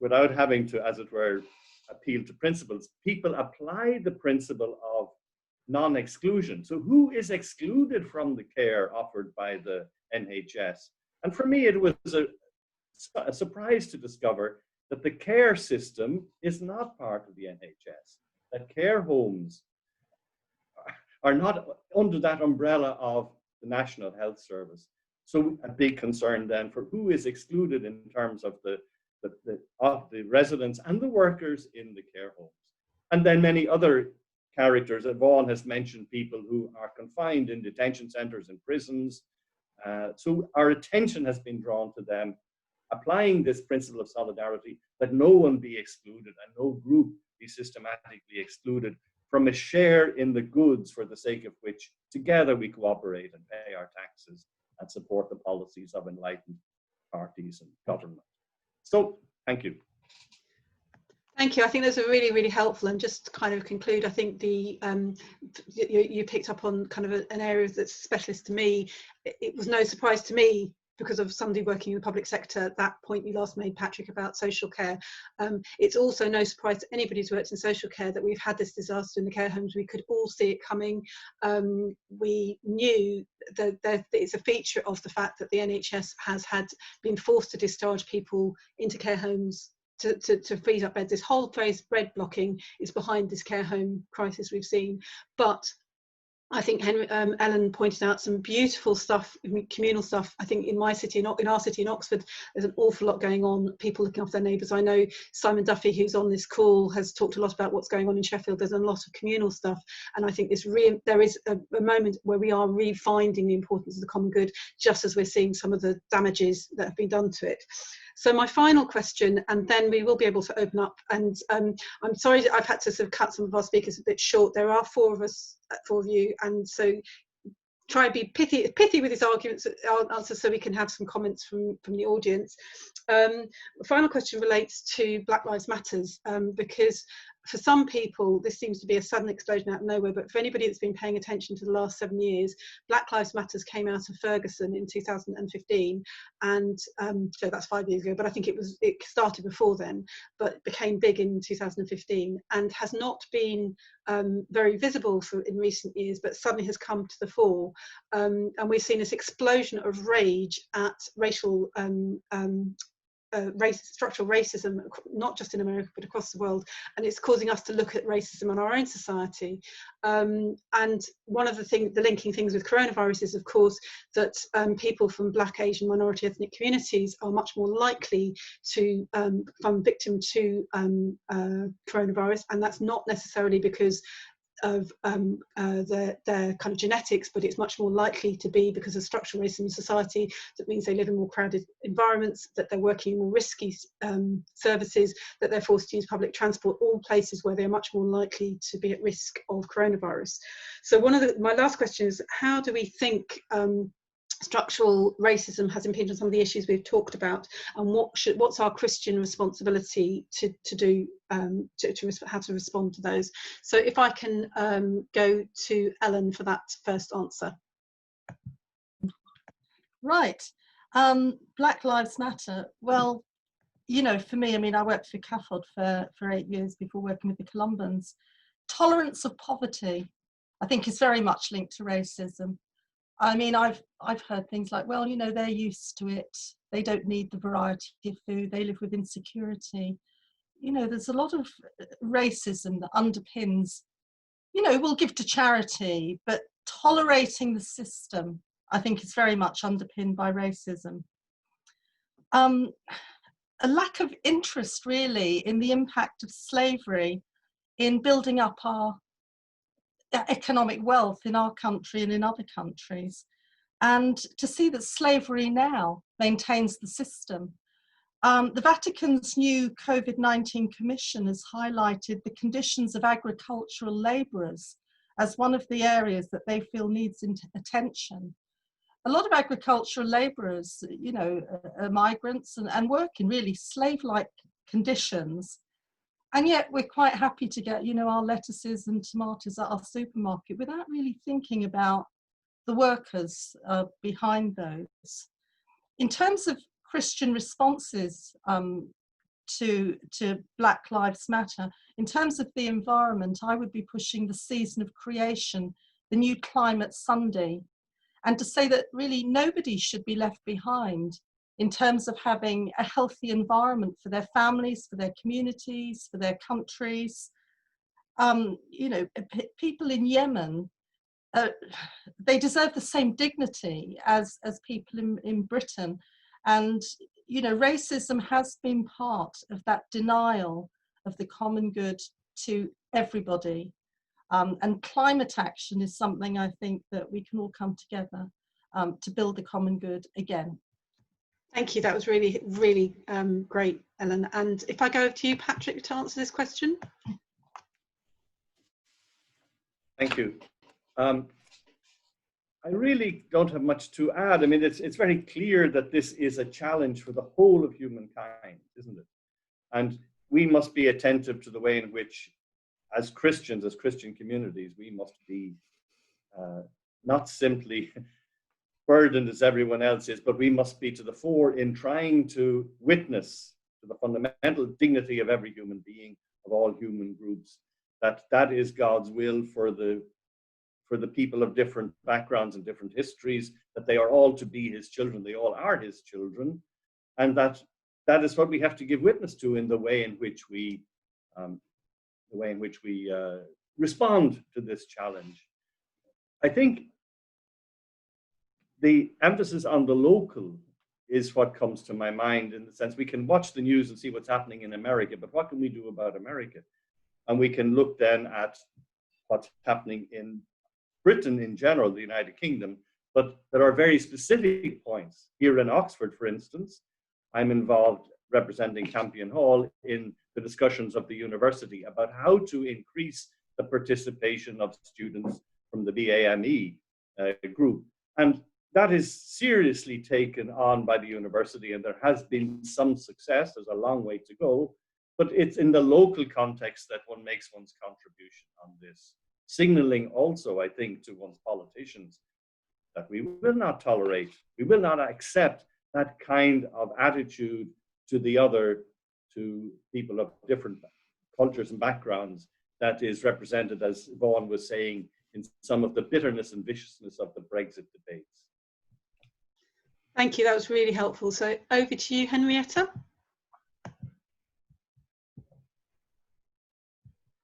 without having to, as it were, appeal to principles, people apply the principle of non-exclusion. So who is excluded from the care offered by the NHS? And for me, it was a surprise to discover that the care system is not part of the NHS, that care homes are not under that umbrella of the National Health Service. So a big concern then for who is excluded in terms of the residents and the workers in the care homes. And then many other characters. Vaughan has mentioned people who are confined in detention centres and prisons. So our attention has been drawn to them, applying this principle of solidarity, that no one be excluded and no group be systematically excluded from a share in the goods for the sake of which together we cooperate and pay our taxes and support the policies of enlightened parties and government. So, thank you. Thank you. I think those are really, really helpful. And just to kind of conclude, I think you picked up on kind of an area that's specialist to me. It was no surprise to me, because of somebody working in the public sector, that point you last made, Patrick, about social care. It's also no surprise to anybody who's worked in social care that we've had this disaster in the care homes. We could all see it coming. We knew that it's a feature of the fact that the NHS has been forced to discharge people into care homes to freeze up beds. This whole phrase bread blocking is behind this care home crisis we've seen. But I think Ellen pointed out some beautiful stuff, communal stuff. I think in my city, in our city in Oxford, there's an awful lot going on, people looking after their neighbours. I know Simon Duffy, who's on this call, has talked a lot about what's going on in Sheffield. There's a lot of communal stuff. And I think there is a moment where we are refinding the importance of the common good, just as we're seeing some of the damages that have been done to it. So my final question, and then we will be able to open up, and I'm sorry I've had to sort of cut some of our speakers a bit short. There are four of you, and so try and be pithy with his arguments, answers, so we can have some comments from the audience. The final question relates to Black Lives Matters, because for some people this seems to be a sudden explosion out of nowhere, but for anybody that's been paying attention to the last 7 years, Black Lives Matters came out of Ferguson in 2015, and so that's 5 years ago, but I think it started before then, but became big in 2015 and has not been very visible in recent years, but suddenly has come to the fore. And we've seen this explosion of rage at racial structural racism, not just in America but across the world, and it's causing us to look at racism in our own society. And one of the linking things with coronavirus is, of course, that people from Black, Asian, minority ethnic communities are much more likely to become victim to coronavirus, and that's not necessarily because of their kind of genetics, but it's much more likely to be because of structural racism in society. That means they live in more crowded environments, that they're working in more risky services, that they're forced to use public transport, all places where they're much more likely to be at risk of coronavirus. So my last question is, how do we think structural racism has impinged on some of the issues we've talked about, and what's our Christian responsibility to do how to respond to those? So if I can go to Ellen for that first answer. Right. Black Lives Matter. Well, you know, for me, I mean, I worked for CAFOD for 8 years before working with the Columbans. Tolerance of poverty, I think, is very much linked to racism. I mean, I've heard things like, well, you know, they're used to it. they don't need the variety of food, they live with insecurity. You know, there's a lot of racism that underpins, you know, we'll give to charity, but tolerating the system, I think, is very much underpinned by racism. A lack of interest, really, in the impact of slavery in building up our economic wealth in our country and in other countries. And to see that slavery now maintains the system. The Vatican's new COVID-19 Commission has highlighted the conditions of agricultural labourers as one of the areas that they feel needs attention. A lot of agricultural labourers, you know, are migrants and work in really slave-like conditions. And yet we're quite happy to get, you know, our lettuces and tomatoes at our supermarket without really thinking about the workers behind those. In terms of Christian responses to Black Lives Matter, in terms of the environment, I would be pushing the season of creation, the new climate Sunday, and to say that really nobody should be left behind in terms of having a healthy environment for their families, for their communities, for their countries. You know, people in Yemen, they deserve the same dignity as people in Britain. And, you know, racism has been part of that denial of the common good to everybody. And climate action is something I think that we can all come together to build the common good again. Thank you. That was really, really great, Ellen. And if I go over to you, Patrick, to answer this question. Thank you. I really don't have much to add. I mean, it's very clear that this is a challenge for the whole of humankind, isn't it? And we must be attentive to the way in which, as Christians, as Christian communities, we must be not simply burdened as everyone else is, but we must be to the fore in trying to witness to the fundamental dignity of every human being, of all human groups, that is God's will for the people of different backgrounds and different histories, that they are all to be his children, they all are his children, and that is what we have to give witness to in the way in which we respond to this challenge. I think the emphasis on the local is what comes to my mind, in the sense we can watch the news and see what's happening in America, but what can we do about America? And we can look then at what's happening in Britain in general, the United Kingdom, but there are very specific points. Here in Oxford, for instance, I'm involved representing Campion Hall in the discussions of the university about how to increase the participation of students from the BAME group. And that is seriously taken on by the university, and there has been some success. There's a long way to go, but it's in the local context that one makes one's contribution on this, signaling also, I think, to one's politicians that we will not tolerate, we will not accept that kind of attitude to the other, to people of different cultures and backgrounds, that is represented, as Vaughan was saying, in some of the bitterness and viciousness of the Brexit debates. Thank you, that was really helpful. So over to you, Henrietta.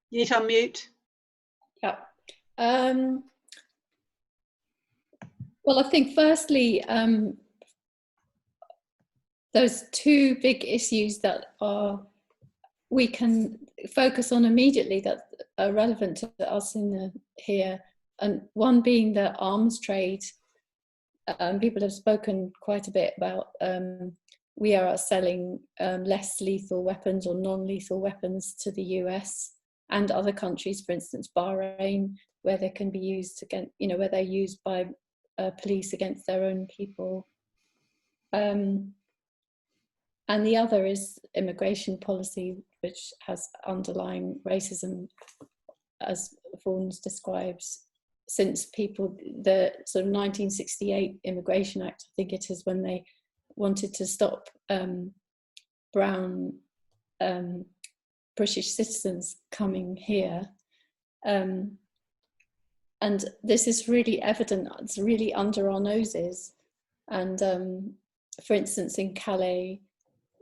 You need to unmute. Yeah. Well, I think firstly, those two big issues that we can focus on immediately that are relevant to us here, and one being the arms trade. People have spoken quite a bit about we are selling less lethal weapons or non-lethal weapons to the US and other countries, for instance, Bahrain, where they can be used against, where they're used by police against their own people. And the other is immigration policy, which has underlying racism, as Vaughan describes, since the sort of 1968 Immigration Act, I think it is, when they wanted to stop brown British citizens coming here. And this is really evident, it's really under our noses. And for instance, in Calais,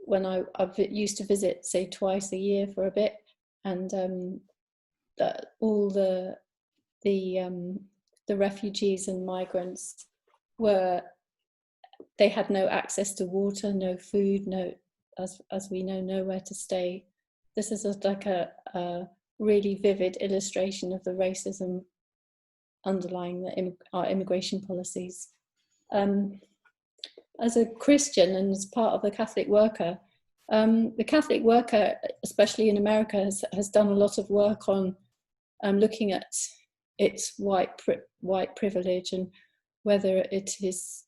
when I used to visit, say, twice a year for a bit, and all the refugees and migrants they had no access to water, no food, no, as we know, nowhere to stay. This is like a really vivid illustration of the racism underlying our immigration policies. As a Christian and as part of the Catholic Worker, especially in America, has done a lot of work on looking at its white privilege and whether it is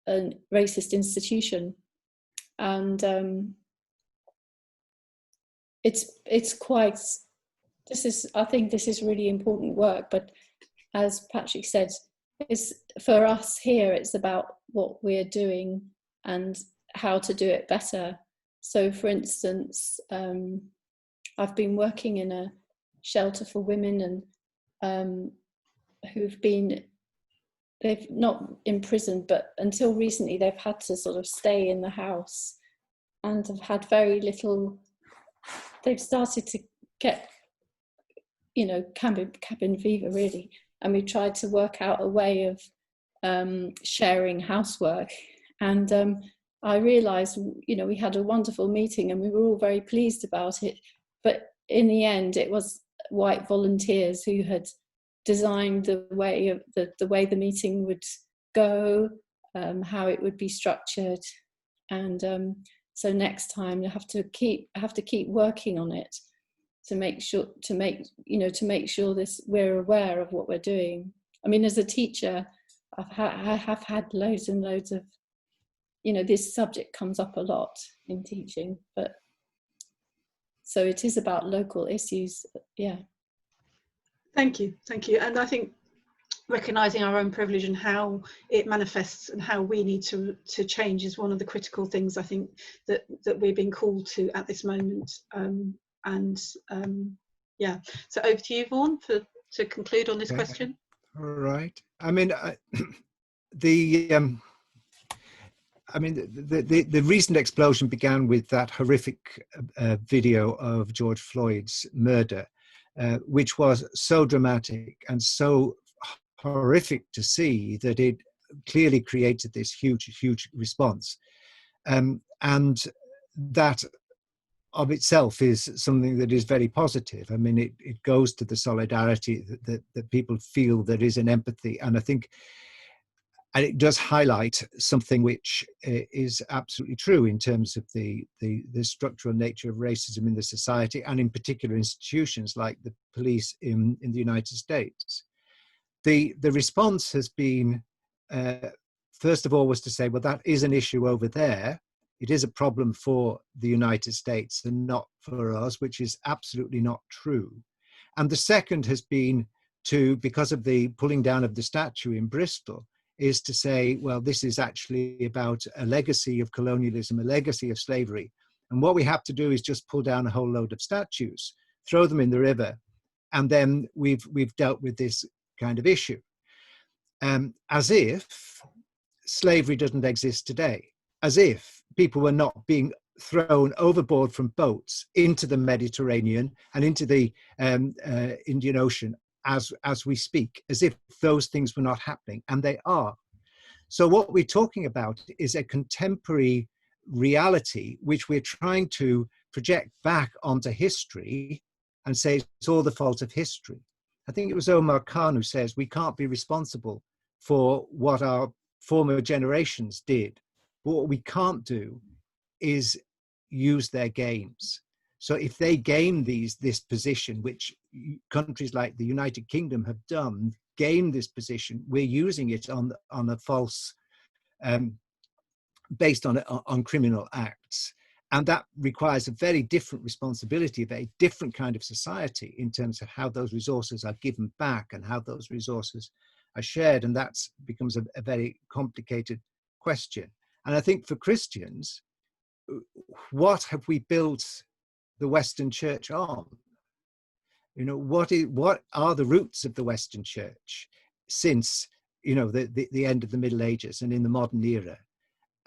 a racist institution. And it's quite, I think this is really important work, but as Patrick said, for us here, it's about what we're doing and how to do it better. So, for instance, I've been working in a shelter for women and they've not imprisoned, but until recently they've had to sort of stay in the house and have had very little. They've started to get, cabin fever really, and we tried to work out a way of sharing housework. And I realised, we had a wonderful meeting and we were all very pleased about it. But in the end, it was white volunteers who had designed the way the meeting would go, how it would be structured, and so next time I have to keep working on it to make sure this we're aware of what we're doing. I mean, as a teacher, I have had loads and loads of, this subject comes up a lot in teaching, but so it is about local issues. Yeah. Thank you. And I think recognising our own privilege and how it manifests and how we need to change is one of the critical things I think that we're being called to at this moment. So over to you, Vaughan, to conclude on this question. All right. I mean, the recent explosion began with that horrific video of George Floyd's murder, which was so dramatic and so horrific to see that it clearly created this huge response. And that of itself is something that is very positive. I mean, it goes to the solidarity that people feel there is an empathy. And I think, and it does highlight something which is absolutely true in terms of the structural nature of racism in the society, and in particular institutions like the police in the United States. The response has been, first of all, was to say, well, that is an issue over there. It is a problem for the United States and not for us, which is absolutely not true. And the second has been because of the pulling down of the statue in Bristol, is to say, well, this is actually about a legacy of colonialism, a legacy of slavery. And what we have to do is just pull down a whole load of statues, throw them in the river, and then we've dealt with this kind of issue. As if slavery doesn't exist today, as if people were not being thrown overboard from boats into the Mediterranean and into the Indian Ocean as we speak, as if those things were not happening, and they are. So what we're talking about is a contemporary reality which we're trying to project back onto history and say it's all the fault of history. I think it was Omar Khan who says we can't be responsible for what our former generations did. But what we can't do is use their games. So if they gain this position, which countries like the United Kingdom have done, gain this position, we're using it on a false, based on criminal acts. And that requires a very different responsibility, a very different kind of society in terms of how those resources are given back and how those resources are shared. And that becomes a very complicated question. And I think for Christians, what have we built the Western Church on? What are the roots of the Western Church since, the end of the Middle Ages and in the modern era?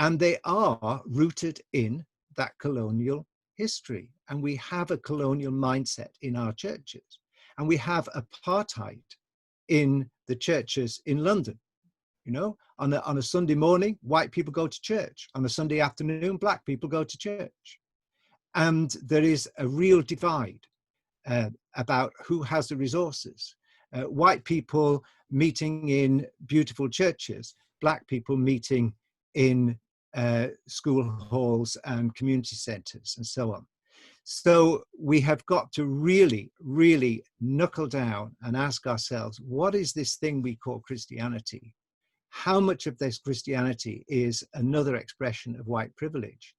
And they are rooted in that colonial history. And we have a colonial mindset in our churches. And we have apartheid in the churches in London. You know, on a Sunday morning, white people go to church. On a Sunday afternoon, black people go to church. And there is a real divide about who has the resources. White people meeting in beautiful churches, black people meeting in school halls and community centres and so on. So we have got to really, really knuckle down and ask ourselves, what is this thing we call Christianity? How much of this Christianity is another expression of white privilege?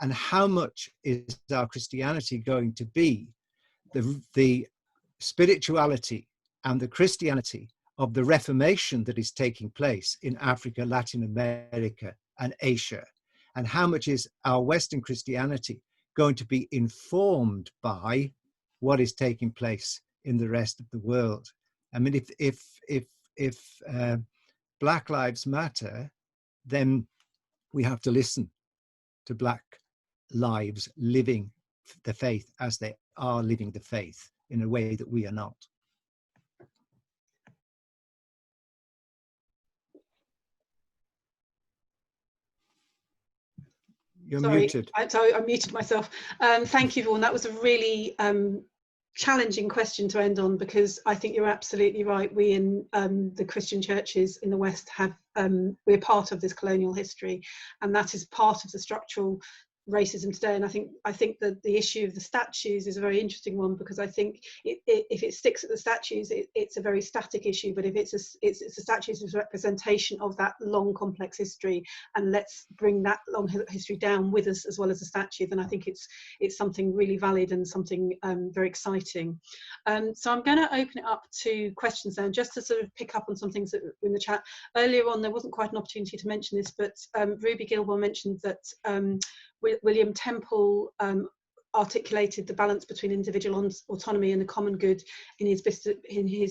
And how much is our Christianity going to be the spirituality and the Christianity of the Reformation that is taking place in Africa, Latin America, and Asia? And how much is our Western Christianity going to be informed by what is taking place in the rest of the world? I mean, if Black Lives Matter, then we have to listen to Black lives living the faith as they are living the faith in a way that we are not. You're muted. Sorry, I muted myself. Thank you, Vaughan. That was a really challenging question to end on, because I think you're absolutely right. We in the Christian churches in the West have, we're part of this colonial history, and that is part of the structural racism today. And I think that the issue of the statues is a very interesting one, because I think if it sticks at the statues, it's a very static issue. But if it's a statues as representation of that long, complex history, and let's bring that long history down with us as well as the statue, then I think it's something really valid and something very exciting. So I'm going to open it up to questions now, just to sort of pick up on some things that were in the chat. Earlier on, there wasn't quite an opportunity to mention this, but Ruby Gilmore mentioned that William Temple articulated the balance between individual autonomy and the common good in his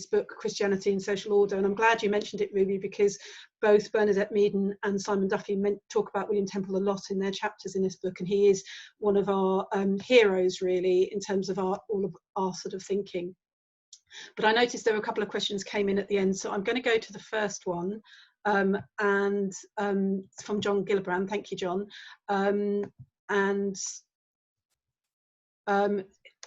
book Christianity and Social Order. And I'm glad you mentioned it, Ruby, because both Bernadette Meaden and Simon Duffy talk about William Temple a lot in their chapters in this book, and he is one of our heroes, really, in terms of all of our sort of thinking. But I noticed there were a couple of questions came in at the end, so I'm going to go to the first one. And from John Gillibrand. Thank you, John.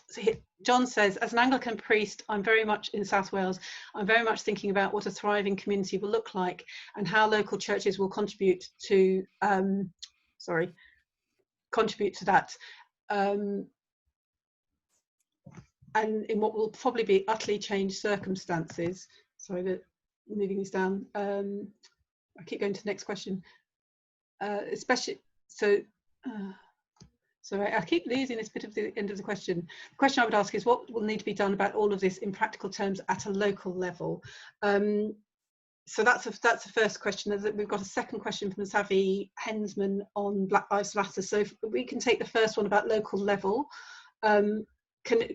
So John says, as an Anglican priest, I'm very much in South Wales, I'm very much thinking about what a thriving community will look like and how local churches will contribute to that. And in what will probably be utterly changed circumstances. Sorry, that moving this down. I keep going to the next question. Especially, sorry, I keep losing this bit of the end of the question. The question I would ask is, what will need to be done about all of this in practical terms at a local level? So that's the first question. We've got a second question from Savi Hensman on Black Lives Matter. So if we can take the first one about local level.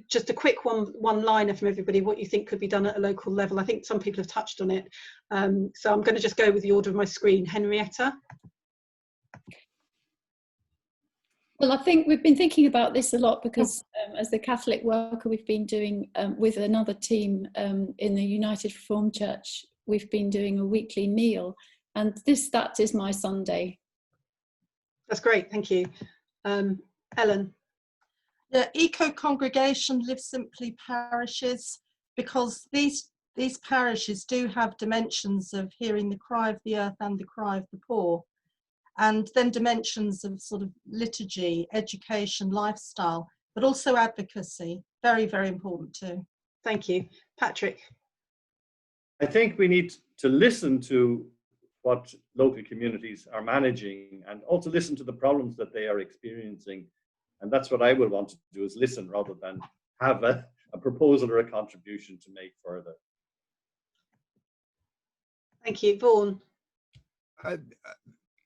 Just a quick one-liner from everybody, what you think could be done at a local level. I think some people have touched on it. So I'm going to just go with the order of my screen. Henrietta? Well, I think we've been thinking about this a lot because as the Catholic worker, we've been doing with another team in the United Reformed Church, we've been doing a weekly meal, and that is my Sunday. That's great, thank you. Ellen? The eco-congregation Live Simply parishes, because these parishes do have dimensions of hearing the cry of the earth and the cry of the poor, and then dimensions of sort of liturgy, education, lifestyle, but also advocacy. Very, very important too. Thank you. Patrick? I think we need to listen to what local communities are managing and also listen to the problems that they are experiencing. And that's what I would want to do, is listen rather than have a proposal or a contribution to make further. Thank you. Vaughan?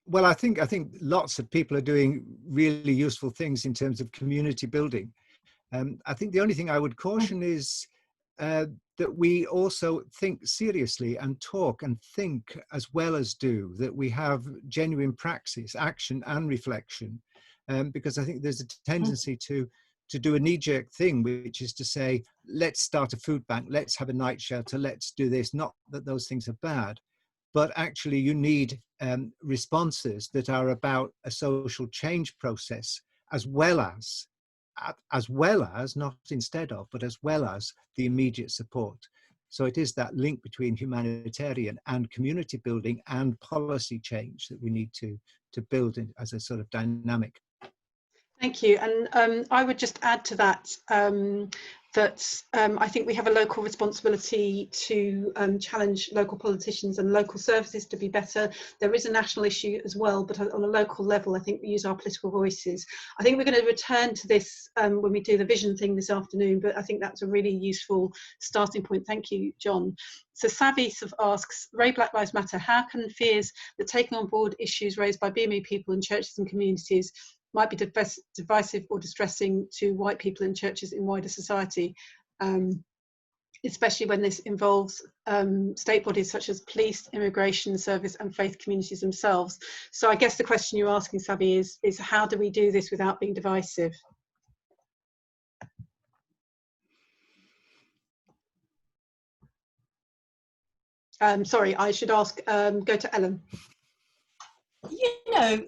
Well, I think lots of people are doing really useful things in terms of community building. I think the only thing I would caution is that we also think seriously and talk and think as well as do, that we have genuine praxis, action and reflection, because I think there's a tendency to do a knee-jerk thing, which is to say, let's start a food bank, let's have a night shelter, let's do this. Not that those things are bad, but actually you need responses that are about a social change process, as well as, not instead of, but as well as the immediate support. So it is that link between humanitarian and community building and policy change that we need to build in as a sort of dynamic. Thank you. And I would just add to that I think we have a local responsibility to challenge local politicians and local services to be better. There is a national issue as well, but on a local level, I think we use our political voices. I think we're going to return to this when we do the vision thing this afternoon, but I think that's a really useful starting point. Thank you, John. So Savi asks, Ray Black Lives Matter, how can fears that taking on board issues raised by BME people in churches and communities might be divisive or distressing to white people in churches in wider society, especially when this involves state bodies such as police, immigration service and faith communities themselves. So I guess the question you're asking, Savi, is how do we do this without being divisive? Sorry, I should ask, go to Ellen. You know,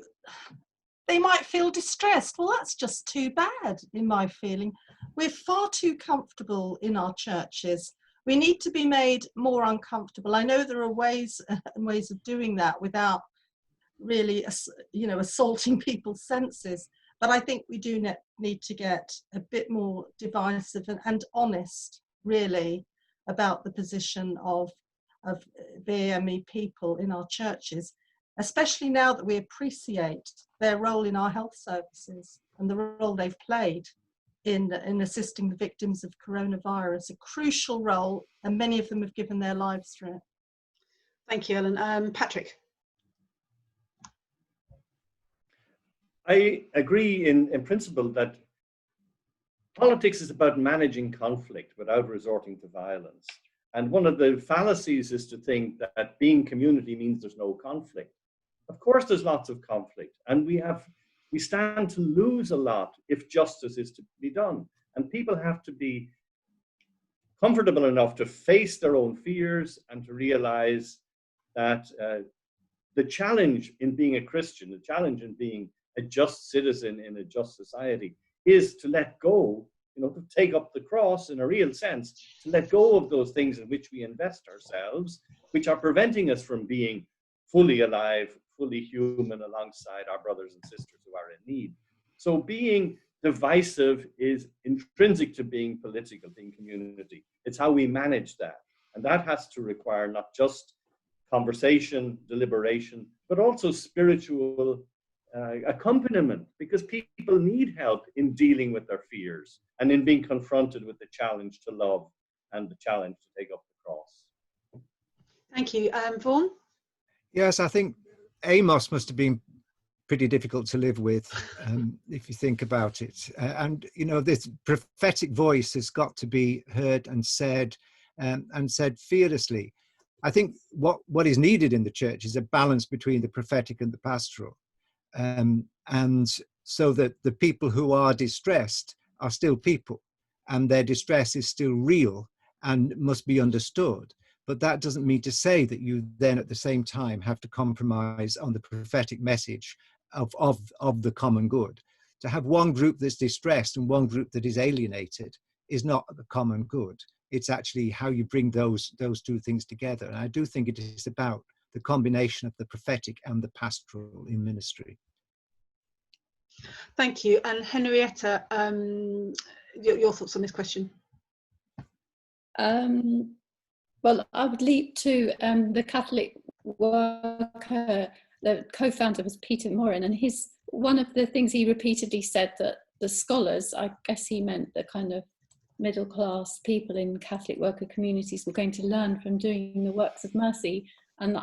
they might feel distressed. Well, that's just too bad, in my feeling. We're far too comfortable in our churches. We need to be made more uncomfortable. I know there are ways and ways of doing that without really, assaulting people's senses. But I think we do need to get a bit more divisive and honest, really, about the position of BME people in our churches, especially now that we appreciate their role in our health services and the role they've played in assisting the victims of coronavirus, a crucial role, and many of them have given their lives for it. Thank you, Ellen. Patrick. I agree in principle that politics is about managing conflict without resorting to violence. And one of the fallacies is to think that being community means there's no conflict. Of course, there's lots of conflict, and we stand to lose a lot if justice is to be done. And people have to be comfortable enough to face their own fears and to realize that the challenge in being a Christian, the challenge in being a just citizen in a just society, is to let go, to take up the cross in a real sense, to let go of those things in which we invest ourselves, which are preventing us from being fully alive, fully human alongside our brothers and sisters who are in need. So being divisive is intrinsic to being political, being community. It's how we manage that. And that has to require not just conversation, deliberation, but also spiritual accompaniment, because people need help in dealing with their fears and in being confronted with the challenge to love and the challenge to take up the cross. Thank you. Vaughan? Yes, I think Amos must have been pretty difficult to live with, if you think about it. And, this prophetic voice has got to be heard and said fearlessly. I think what is needed in the church is a balance between the prophetic and the pastoral. And so that the people who are distressed are still people, and their distress is still real and must be understood. But that doesn't mean to say that you then at the same time have to compromise on the prophetic message of the common good. To have one group that's distressed and one group that is alienated is not the common good. It's actually how you bring those two things together. And I do think it is about the combination of the prophetic and the pastoral in ministry. Thank you. And Henrietta, your thoughts on this question? Well, I would leap to the Catholic worker. The co-founder was Peter Morin, and one of the things he repeatedly said that the scholars, I guess he meant the kind of middle class people in Catholic worker communities, were going to learn from doing the works of mercy. And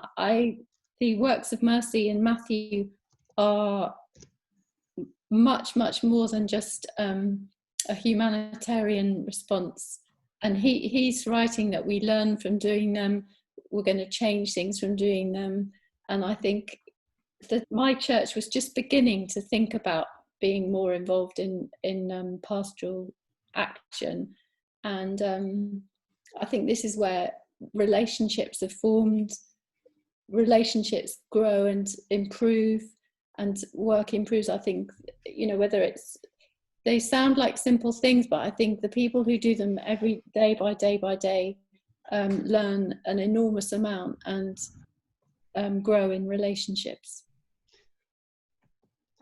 the works of mercy in Matthew are much, much more than just a humanitarian response And he's writing that we learn from doing them, we're going to change things from doing them. And I think that my church was just beginning to think about being more involved in pastoral action. And I think this is where relationships are formed, relationships grow and improve, and work improves. I think, you know, whether it's, they sound like simple things, but I think the people who do them every day by day by day learn an enormous amount and grow in relationships.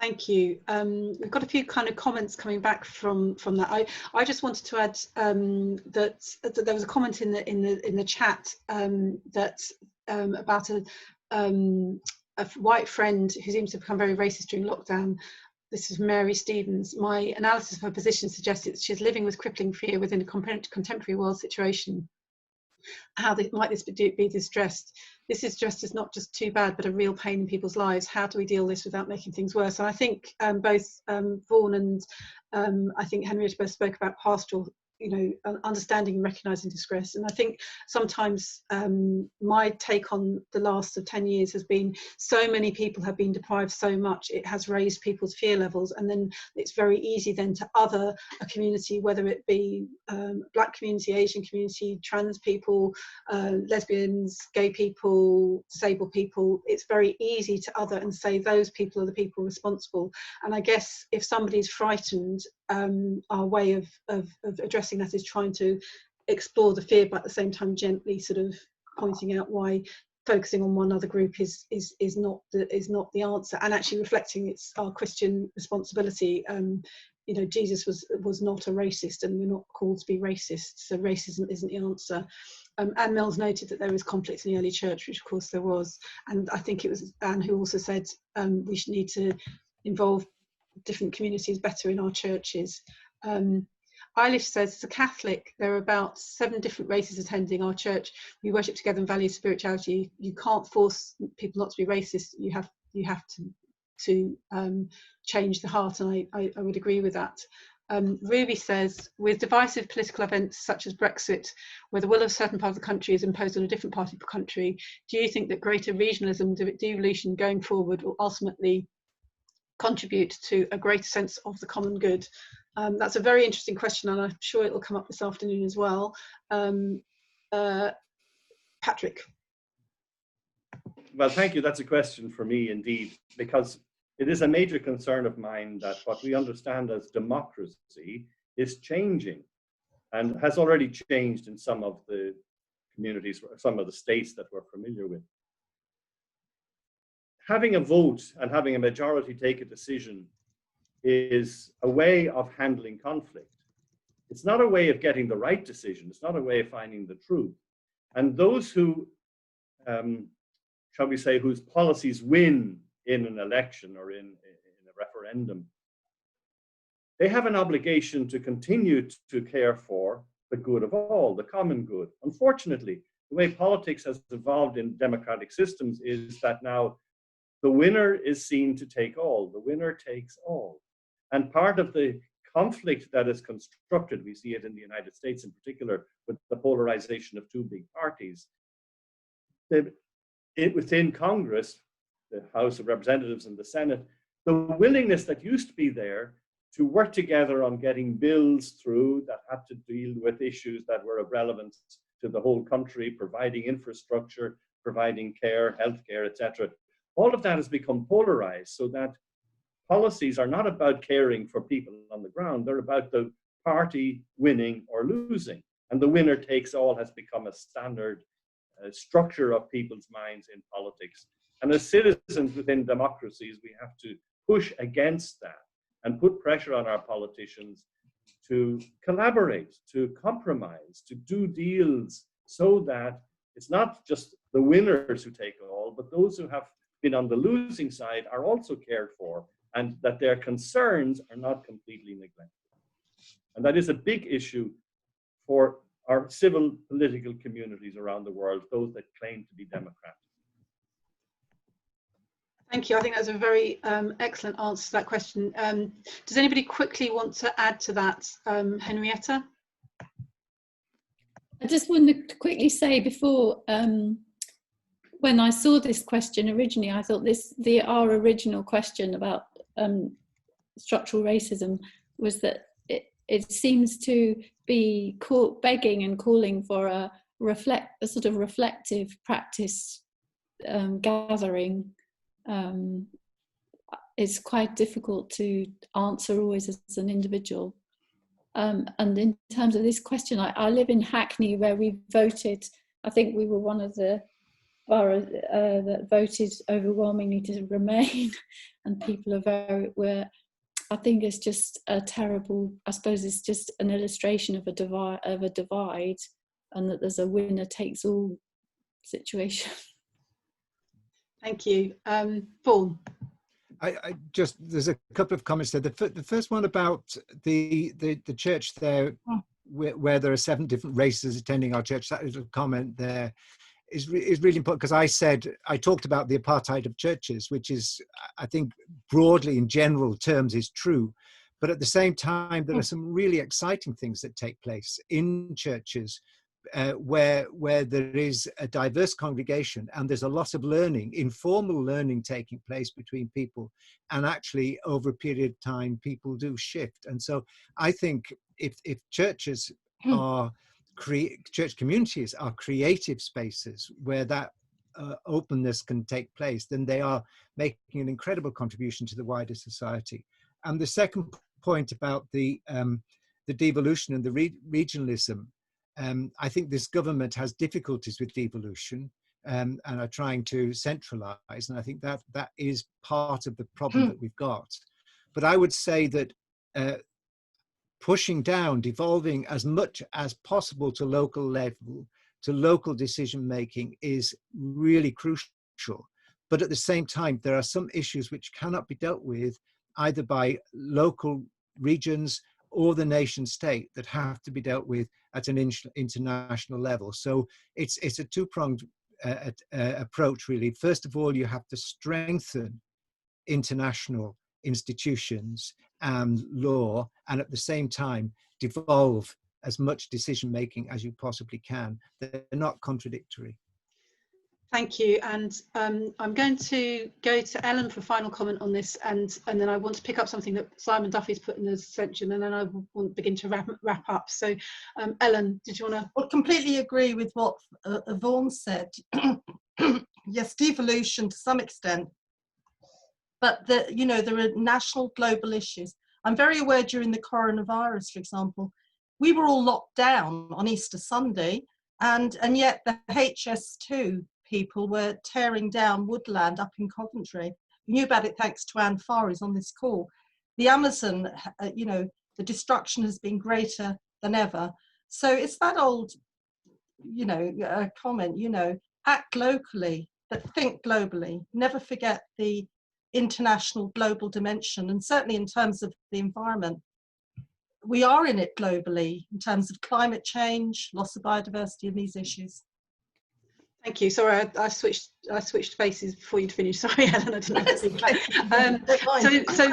Thank you. We've got a few kind of comments coming back from that. I just wanted to add that there was a comment in the chat that about a white friend who seems to have become very racist during lockdown. This is Mary Stevens. My analysis of her position suggests that she's living with crippling fear within a contemporary world situation. How might this be distressed? This is just as not just too bad, but a real pain in people's lives. How do we deal with this without making things worse? And I think both Vaughan and I think Henrietta both spoke about pastoral, you know, understanding and recognising distress. And I think sometimes my take on the last 10 years has been so many people have been deprived so much, it has raised people's fear levels, and then it's very easy then to other a community, whether it be black community, Asian community, trans people, lesbians, gay people, disabled people. It's very easy to other and say those people are the people responsible. And I guess if somebody's frightened, our way of addressing that is trying to explore the fear, but at the same time gently sort of pointing out why focusing on one other group is not the answer, and actually reflecting it's our Christian responsibility. You know, Jesus was not a racist, and we're not called to be racist, so racism isn't the answer. Anne Mills noted that there was conflict in the early church, which of course there was, and I think it was Anne who also said we should need to involve different communities better in our churches. Eilish says, as a Catholic, there are about 7 different races attending our church. We worship together and value spirituality. You can't force people not to be racist. You have to change the heart, and I would agree with that. Ruby says, with divisive political events such as Brexit, where the will of a certain part of the country is imposed on a different part of the country, do you think that greater regionalism, devolution going forward will ultimately contribute to a greater sense of the common good? That's a very interesting question, and I'm sure it will come up this afternoon as well. Patrick. Well, thank you. That's a question for me indeed, because it is a major concern of mine that what we understand as democracy is changing, and has already changed in some of the communities, some of the states that we're familiar with. Having a vote and having a majority take a decision is a way of handling conflict. It's not a way of getting the right decision. It's not a way of finding the truth. And those who, shall we say, whose policies win in an election or in a referendum, they have an obligation to continue to care for the good of all, the common good. Unfortunately, the way politics has evolved in democratic systems is that now the winner is seen to take all. The winner takes all. And part of the conflict that is constructed, we see it in the United States in particular, with the polarization of 2 big parties. Within Congress, the House of Representatives and the Senate, the willingness that used to be there to work together on getting bills through that had to deal with issues that were of relevance to the whole country, providing infrastructure, providing care, healthcare, etc. All of that has become polarized, so that policies are not about caring for people on the ground. They're about the party winning or losing. And the winner takes all has become a standard structure of people's minds in politics. And as citizens within democracies, we have to push against that and put pressure on our politicians to collaborate, to compromise, to do deals, so that it's not just the winners who take all, but those who have been on the losing side are also cared for, and that their concerns are not completely neglected. And that is a big issue for our civil political communities around the world, those that claim to be democratic. Thank you. I think that's a very excellent answer to that question. Does anybody quickly want to add to that? Henrietta? I just wanted to quickly say before, when I saw this question originally, I thought our original question about structural racism was that it seems to be begging and calling for a sort of reflective practice gathering. It's quite difficult to answer always as an individual. And in terms of this question, I live in Hackney, where we voted. I think we were one of the boroughs that voted overwhelmingly to remain, and people were. I think it's just a terrible. I suppose it's just an illustration of a divide, and that there's a winner takes all situation. Thank you, Vaughan. I just, there's a couple of comments there. The first one about the church there, where there are 7 different races attending our church. That is a comment there is really important, because I talked about the apartheid of churches, which is, I think, broadly in general terms is true, but at the same time there are some really exciting things that take place in churches where there is a diverse congregation, and there's a lot of learning, informal learning taking place between people, and actually over a period of time people do shift. And so I think if churches are church communities are creative spaces where that openness can take place, then they are making an incredible contribution to the wider society. And the second point about the devolution and the regionalism, I think this government has difficulties with devolution and are trying to centralize, and I think that is part of the problem that we've got. But I would say that pushing down, devolving as much as possible to local level, to local decision making, is really crucial. But at the same time, there are some issues which cannot be dealt with either by local regions or the nation state, that have to be dealt with at an international level. So it's a two-pronged approach, really. First of all, you have to strengthen international institutions and law, and at the same time devolve as much decision making as you possibly can. They're not contradictory. Thank you, and I'm going to go to Ellen for final comment on this, and then I want to pick up something that Simon Duffy's put in the section, and then I want to begin to wrap up. So Ellen, did you want to? I completely agree with what Vaughan said. Yes, devolution to some extent, but there are national, global issues. I'm very aware during the coronavirus, for example, we were all locked down on Easter Sunday, and yet the HS2 people were tearing down woodland up in Coventry. We knew about it thanks to Anne Farr, who's on this call. The Amazon, the destruction has been greater than ever. So it's that old, comment, act locally, but think globally. Never forget the international global dimension, and certainly in terms of the environment, we are in it globally in terms of climate change, loss of biodiversity, and these issues. Thank you. Sorry, I switched faces before you'd finished. Sorry, Ellen, I didn't know. So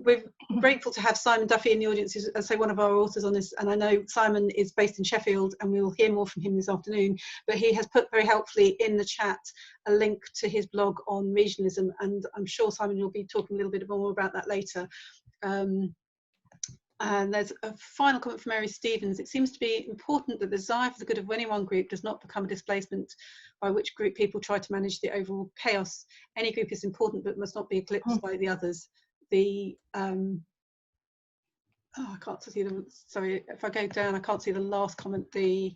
we're grateful to have Simon Duffy in the audience, who's, as I say, one of our authors on this. And I know Simon is based in Sheffield, and we'll hear more from him this afternoon. But he has put very helpfully in the chat a link to his blog on regionalism, and I'm sure Simon will be talking a little bit more about that later. And there's a final comment from Mary Stevens. It seems to be important that the desire for the good of any one group does not become a displacement by which group people try to manage the overall chaos. Any group is important but must not be eclipsed by the others. I can't see the, sorry, if I go down, I can't see the last comment. I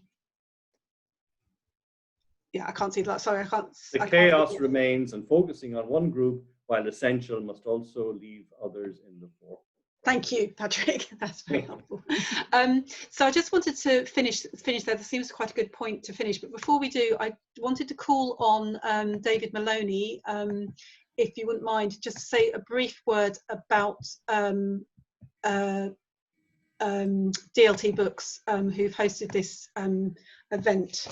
can't see that, sorry, I can't. The chaos remains, and focusing on one group while essential must also leave others in the fore. Thank you, Patrick. That's very helpful. So I just wanted to finish there. There seems quite a good point to finish. But before we do, I wanted to call on David Maloney, if you wouldn't mind, just to say a brief word about DLT Books, who've hosted this event.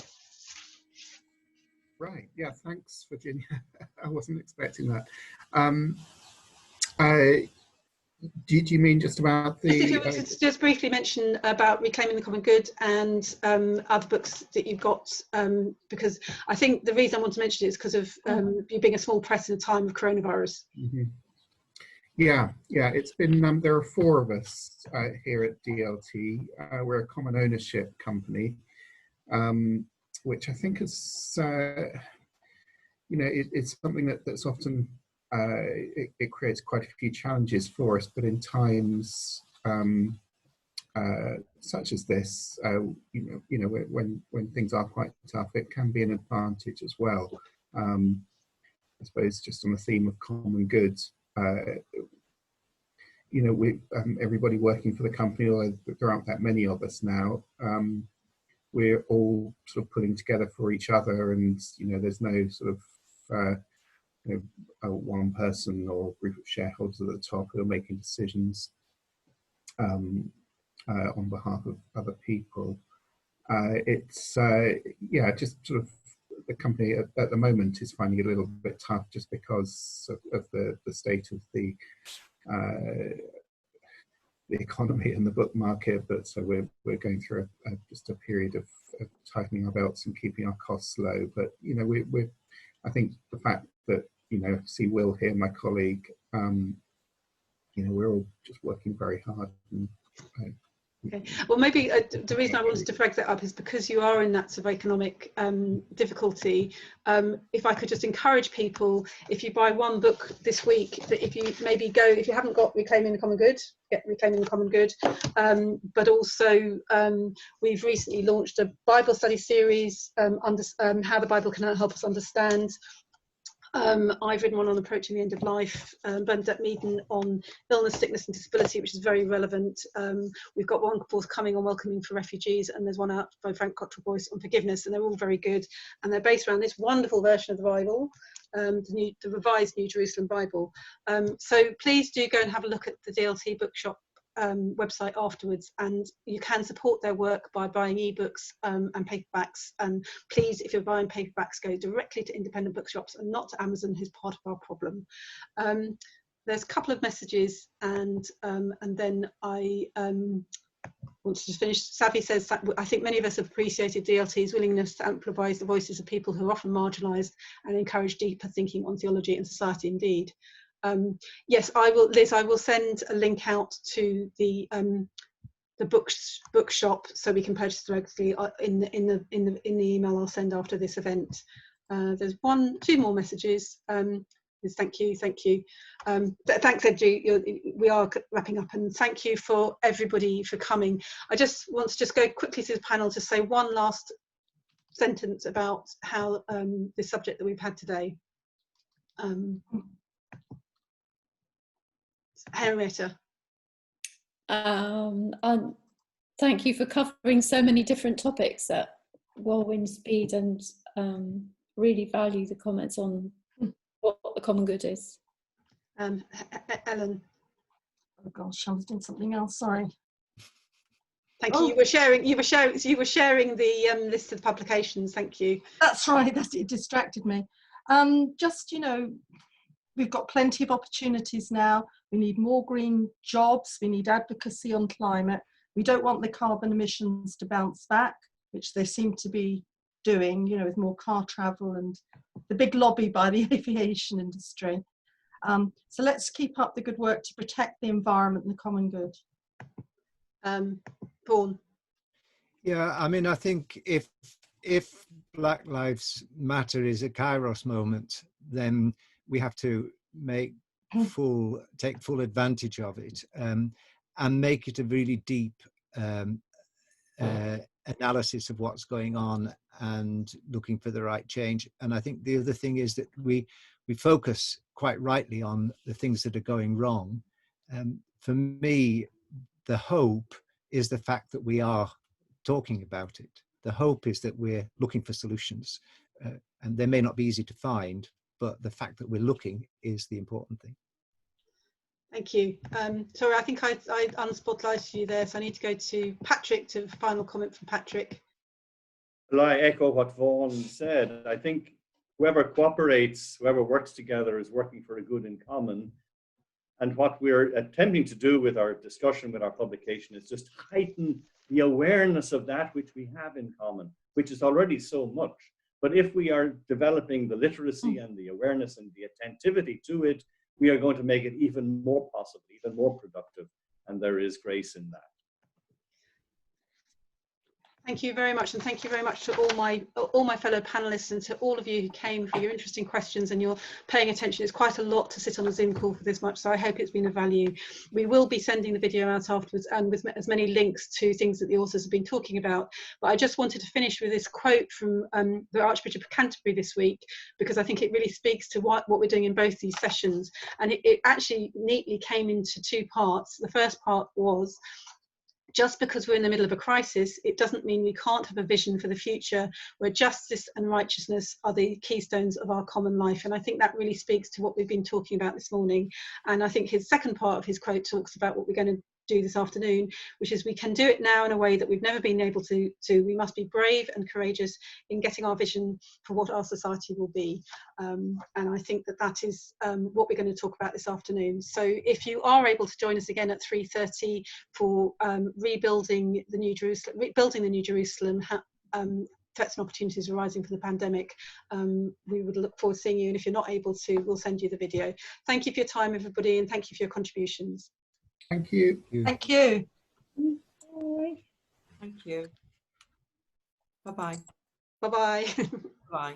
Right. Yeah. Thanks, Virginia. I wasn't expecting that. Do you mean just about Just if you the? wanted to just briefly mention about Reclaiming the Common Good and other books that you've got, because I think the reason I want to mention it is because of you being a small press in a time of coronavirus. Mm-hmm. Yeah, it's been, there are 4 of us here at DLT. We're a common ownership company, which I think is, it's something that's often, it creates quite a few challenges for us, but in times such as this, when things are quite tough, it can be an advantage as well. I suppose just on the theme of common goods, everybody working for the company, although there aren't that many of us now, we're all sort of pulling together for each other, and there's no sort of one person or group of shareholders at the top who are making decisions on behalf of other people. It's just sort of the company at the moment is finding it a little bit tough just because of the state of the economy and the book market, but so we're going through just a period of tightening our belts and keeping our costs low. But we're I think the fact that see Will here, my colleague, we're all just working very hard. And, okay. Well, maybe the reason I wanted to flag that up is because you are in that sort of economic difficulty. If I could just encourage people, if you buy one book this week, that if you maybe go, if you haven't got Reclaiming the Common Good, get Reclaiming the Common Good. But also, we've recently launched a Bible study series, how the Bible can help us understand. I've written one on approaching the end of life, Bernadette Meaden on illness, sickness and disability, which is very relevant. We've got one forthcoming on welcoming for refugees, and there's one out by Frank Cottrell Boyce on forgiveness, and they're all very good. And they're based around this wonderful version of the Bible, the revised New Jerusalem Bible. So please do go and have a look at the DLT Bookshop website afterwards, and you can support their work by buying ebooks and paperbacks. And please, if you're buying paperbacks, go directly to independent bookshops and not to Amazon, who's part of our problem. There's a couple of messages, and then I want to just finish. Savvy says, I think many of us have appreciated DLT's willingness to amplify the voices of people who are often marginalised and encourage deeper thinking on theology and society indeed. Yes, I will, Liz. I will send a link out to the bookshop so we can purchase directly in the email I'll send after this event. There's 2 more messages. Thank you. Thanks, Edgy. We are wrapping up, and thank you for everybody for coming. I just want to go quickly to the panel to say one last sentence about how the subject that we've had today. Henrietta. Thank you for covering so many different topics at whirlwind speed, and really value the comments on what the common good is. Ellen. Oh gosh, I was doing something else. Sorry. Thank you. You were sharing the list of publications. Thank you. That's right. It distracted me. We've got plenty of opportunities now. We need more green jobs. We need advocacy on climate. We don't want the carbon emissions to bounce back, which they seem to be doing, with more car travel and the big lobby by the aviation industry. So let's keep up the good work to protect the environment and the common good. Vaughan. Yeah, I mean, I think if Black Lives Matter is a Kairos moment, then we have to take full advantage of it, and make it a really deep analysis of what's going on and looking for the right change. And I think the other thing is that we focus quite rightly on the things that are going wrong. For me, the hope is the fact that we are talking about it. The hope is that we're looking for solutions, and they may not be easy to find, but the fact that we're looking is the important thing. Thank you. Sorry, I think I unspotlighted you there, so I need to go to Patrick to final comment from Patrick. Well, I echo what Vaughan said. I think whoever cooperates, whoever works together is working for a good in common. And what we're attempting to do with our discussion, with our publication, is just heighten the awareness of that which we have in common, which is already so much. But if we are developing the literacy and the awareness and the attentivity to it, we are going to make it even more possible, even more productive. And there is grace in that. Thank you very much, and thank you very much to all my fellow panelists and to all of you who came for your interesting questions and your paying attention. It's quite a lot to sit on a Zoom call for this much, so I hope it's been of value. We will be sending the video out afterwards and with as many links to things that the authors have been talking about. But I just wanted to finish with this quote from the Archbishop of Canterbury this week, because I think it really speaks to what we're doing in both these sessions. And it actually neatly came into two parts. The first part was, just because we're in the middle of a crisis, it doesn't mean we can't have a vision for the future where justice and righteousness are the keystones of our common life. And I think that really speaks to what we've been talking about this morning. And I think his second part of his quote talks about what we're going to do this afternoon, which is we can do it now in a way that we've never been able to. We must be brave and courageous in getting our vision for what our society will be. And I think that that is what we're going to talk about this afternoon. So if you are able to join us again at 3:30 for rebuilding the New Jerusalem, threats and opportunities arising from the pandemic, we would look forward to seeing you. And if you're not able to, we'll send you the video. Thank you for your time, everybody, and thank you for your contributions. Thank you. Thank you. Bye. Thank you. Bye-bye. Bye-bye. Bye.